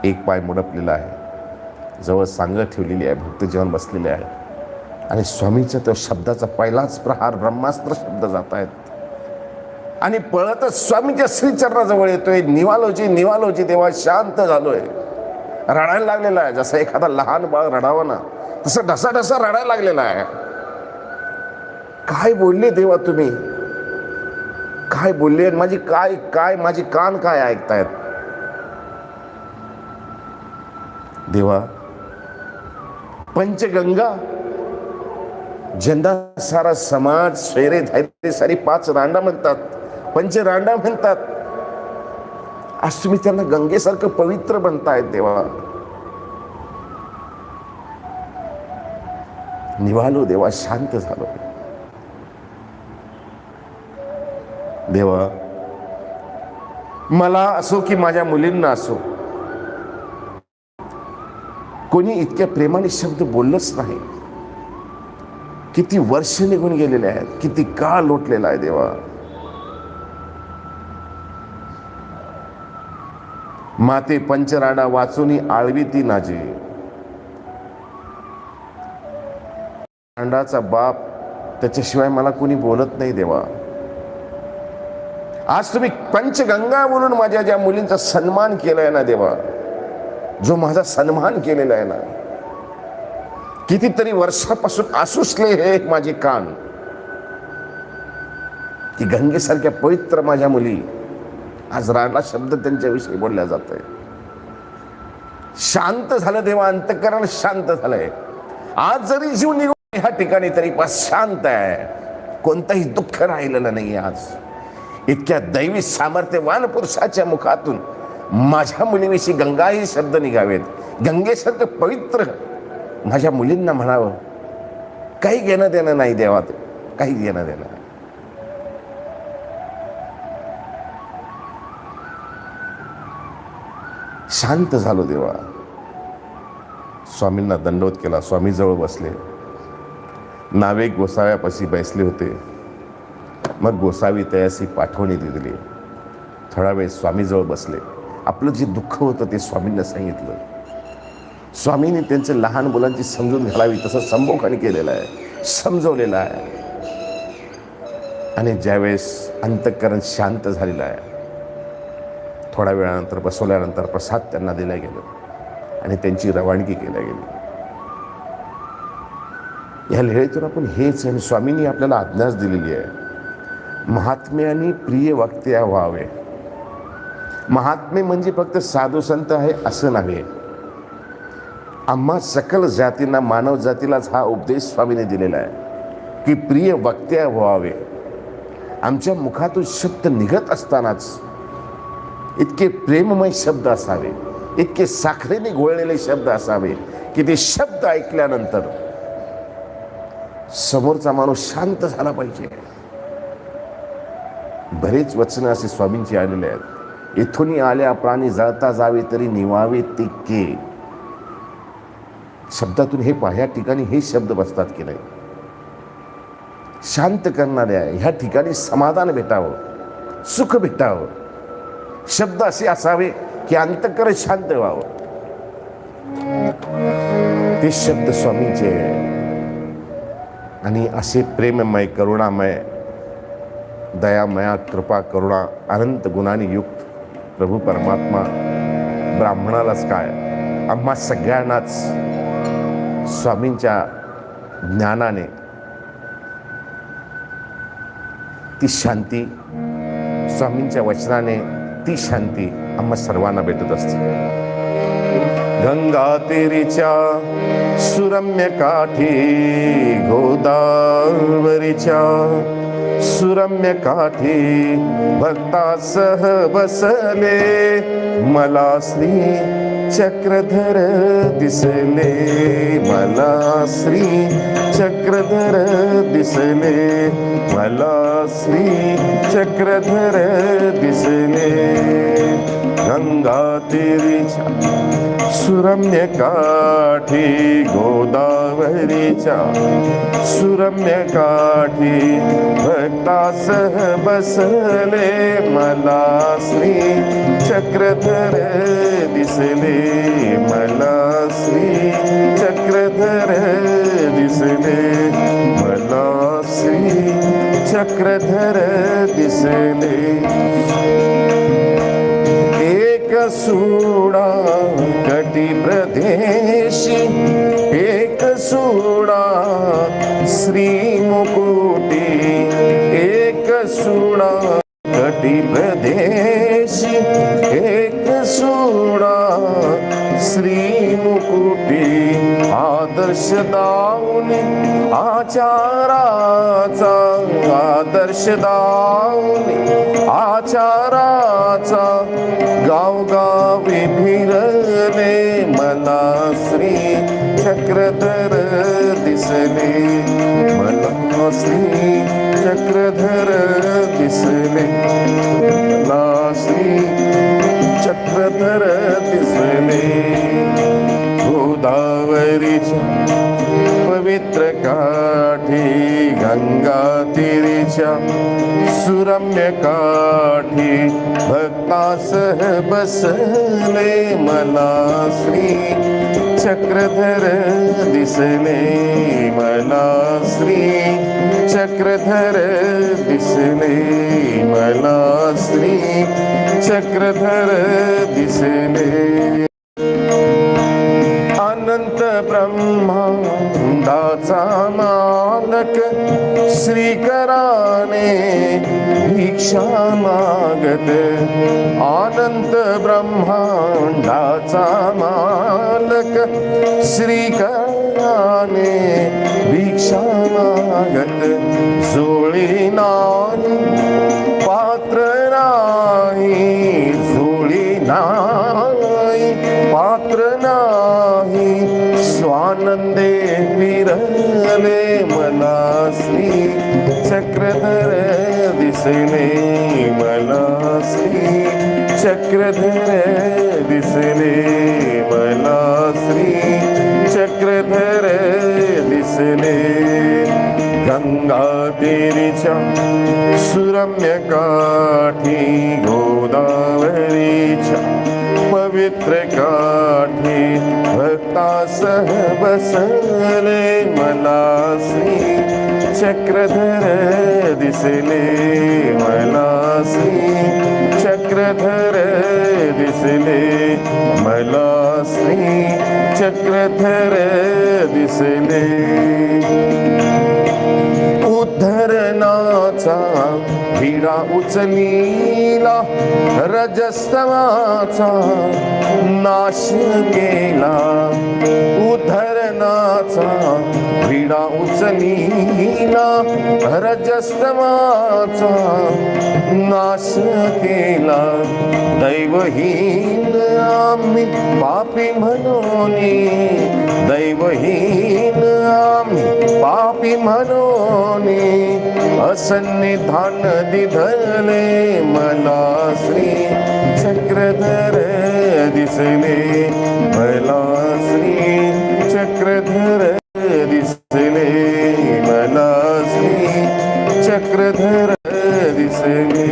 एक पाय मुडपलेला आहे, जवळ सांगड ठेवलेली आहे, भक्तजन बसलेले आहे. आणि स्वामीच्या त्या शब्दाचा पहिलाच प्रहार ब्रह्मास्त्र शब्द जात आहेत. आणि पळतच स्वामीच्या श्रीचरणाजवळ येतोय. निवालोजी निवालोजी देवा, शांत झालोय. रडायला लागलेला आहे. जसं एखादा लहान बाळ रडावं ना, तसं ढसाढसा रडायला लागलेला आहे. काय बोलले देवा तुम्ही, काय बोलले? माझी काय काय माझी कान काय ऐकतायत देवा? पंचगंगा, ज्यांना सारा समाज स्वैरे धैर्य सारी 5 रांडा म्हणतात, पंचरांडा म्हणतात, आज तुम्ही त्यांना गंगेसारखं पवित्र बनतायत देवा. निवालो देवा, शांत झालो देवा. मला असो की माझ्या मुलींना असो, कोणी इतक्या प्रेमाने शब्द बोललंच नाही. किती वर्ष निघून गेलेले आहेत, किती काळ लोटलेला आहे देवा. माते पंचराडा वाचूनी आळवी ती नाजे. रांडाचा बाप, त्याच्याशिवाय मला कोणी बोलत नाही देवा. आज तुम्ही पंचगंगा बोलून माझ्या ज्या मुलींचा सन्मान केलाय ना देवा, जो माझा सन्मान केलेला आहे ना, कितीतरी वर्षापासून आसुसले हे माझे कान की गंगेसारख्या पवित्र माझ्या मुली, आज रांडा शब्द त्यांच्याविषयी बोलल्या जातोय. शांत झालं देवा, अंतःकरण शांत झालंय. आज जरी जीव निघून ह्या ठिकाणी तरी पास शांत आहे. कोणतंही दुःख राहिलेलं नाही. आज इतक्या दैवी सामर्थ्यवान पुरुषाच्या मुखातून माझ्या मुलीविषयी गंगा हे शब्द निघावेत. गंगेसारखं पवित्र माझ्या मुलींना म्हणावं. काही घेणं देणं नाही देवा, काही घेणं देणं नाही. शांत झालो देवा. स्वामींना दंडवत केला. स्वामी जवळ बसले. नावे गोसाव्यापाशी बसले होते. मग गोसावी तयासी पाठवणी दिली. थोडा वेळ स्वामीजवळ बसले. आपलं जे दुःख होतं ते स्वामींना सांगितलं. स्वामींनी त्यांच्या लहान मुलांची समजून घालावी तसं संबोधन केलेलं आहे, समजवलेलं आहे. आणि ज्यावेळेस अंतःकरण शांत झालेलं आहे, थोड्या वेळानंतर बसवल्यानंतर प्रसाद त्यांना दिला गेला आणि त्यांची रवानगी केल्या गेली. या लिळेतून आपण हेच, आणि स्वामींनी आपल्याला आज्ञाच दिलेली आहे, महात्म्याने प्रिय वक्त्या व्हावे. महात्मे म्हणजे फक्त साधू संत आहे असं नव्हे. आम्हा सकल जातींना, मानव जातीलाच हा उपदेश स्वामीने दिलेला आहे की प्रिय वक्ते व्हावे. आमच्या मुखातून शब्द निघत असतानाच इतके प्रेममय शब्द असावे, इतके साखरेने घोळलेले शब्द असावे की ते शब्द ऐकल्यानंतर समोरचा माणूस शांत झाला पाहिजे. बरेच वचनं असे स्वामींची आलेले आहेत. इथून आल्या प्राणी जळता जावे तरी निवावे तिके. शब्दातून हे ह्या ठिकाणी हे शब्द बसतात की नाही. शांत करणाऱ्या ह्या ठिकाणी समाधान भेटावं, सुख भेटावं. शब्द असे असावे की अंतःकरण शांत व्हावं. ते शब्द स्वामींचे. आणि असे प्रेममय, करुणामय, दयामया, कृपा, करुणा, अनंत गुणांनी युक्त प्रभू परमात्मा ब्राह्मणालाच काय, आम्हा सगळ्यांनाच स्वामींच्या ज्ञानाने ती शांती, स्वामींच्या वचनाने ती शांती आम्हा सर्वांना भेटत असते. गंगा तेरीच्या सुरम्य काठी, गोदावरीच्या सुरम्य काठी भक्तासह बसले, मला श्री चक्रधर दिसले, मला श्री चक्रधर दिसले, मला श्री चक्रधर दिसले. गंगा तीरीच्या सुरम्य काठी, गोदावरीच्या सुरम्य काठी भक्तासह बसले, मला श्री चक्रधर दिसले, मला श्री चक्रधर दिसले, मला श्री चक्रधर दिसले. एक सूडा कटी प्रदेशी, एक सूडा श्री मुकुटी, एक सूडा कटी प्रदेशी, एक सूडा श्री मुकुटी. आदर्श दाऊनी आचाराचा, आदर्श दाऊनी आचाराचा, गावगावी फिरले, मला श्री चक्रधर दिसले, मला श्री चक्रधर दिसले, मला श्री चक्रधर दिसले. गोदावरीच्या पवित्र काठी, गंगा तीरीच्या सुरम्य काठी भक्तासह बसले, मला श्री चक्रधर दिसले, मला श्री चक्रधर दिसले, मला श्री चक्रधर दिसले. अनंत ब्रह्मांडाचा मालक श्रीकराने भिक्षा मागत, अनंत ब्रह्मांडाचा मालक श्रीकराने भिक्षा मागत, जोळी नाही पात्र नाही, जोळी नाही पात्र नाही, स्वानंदे विरले, मला श्री चक्रधर दिसले, मला श्री चक्रधर दिसले, मला श्री चक्रधर दिसले. गंगा तीरीच्या सुरम्य काठी, गोदावरीच्या पवित्र काठी भक्तासह बसले, मला श्री चक्रधर दिसले, मला श्री चक्रधर दिसले, मला श्री चक्रधर दिसले. उद्धरणाचा विडा उचलीला, रजस्तवाचा नाश केला, केला, रजस्तमाचा नाश केला. दैवहीन आम्ही पापी म्हणून, दैवहीन आम्ही पापी म्हणून असन्निधान दिधले मला श्री चक्रधर दिसले, मला श्री चक्रधर दिसले, मला श्री चक्रधर दिसले.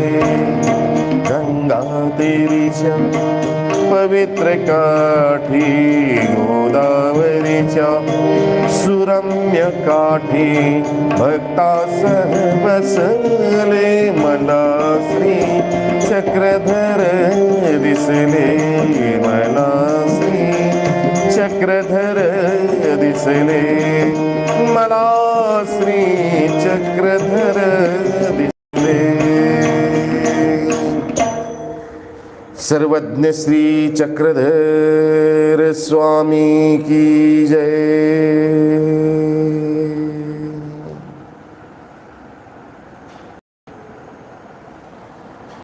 गंगा देवीच्या पवित्र काठी, गोदावरीच्या सुरम्य काठी भक्तासह बसले, मला श्री चक्रधर दिसले, मला श्री चक्रधर दिसले, मला श्री चक्रधर दिसले. सर्वज्ञ श्री चक्रधर स्वामी की जय.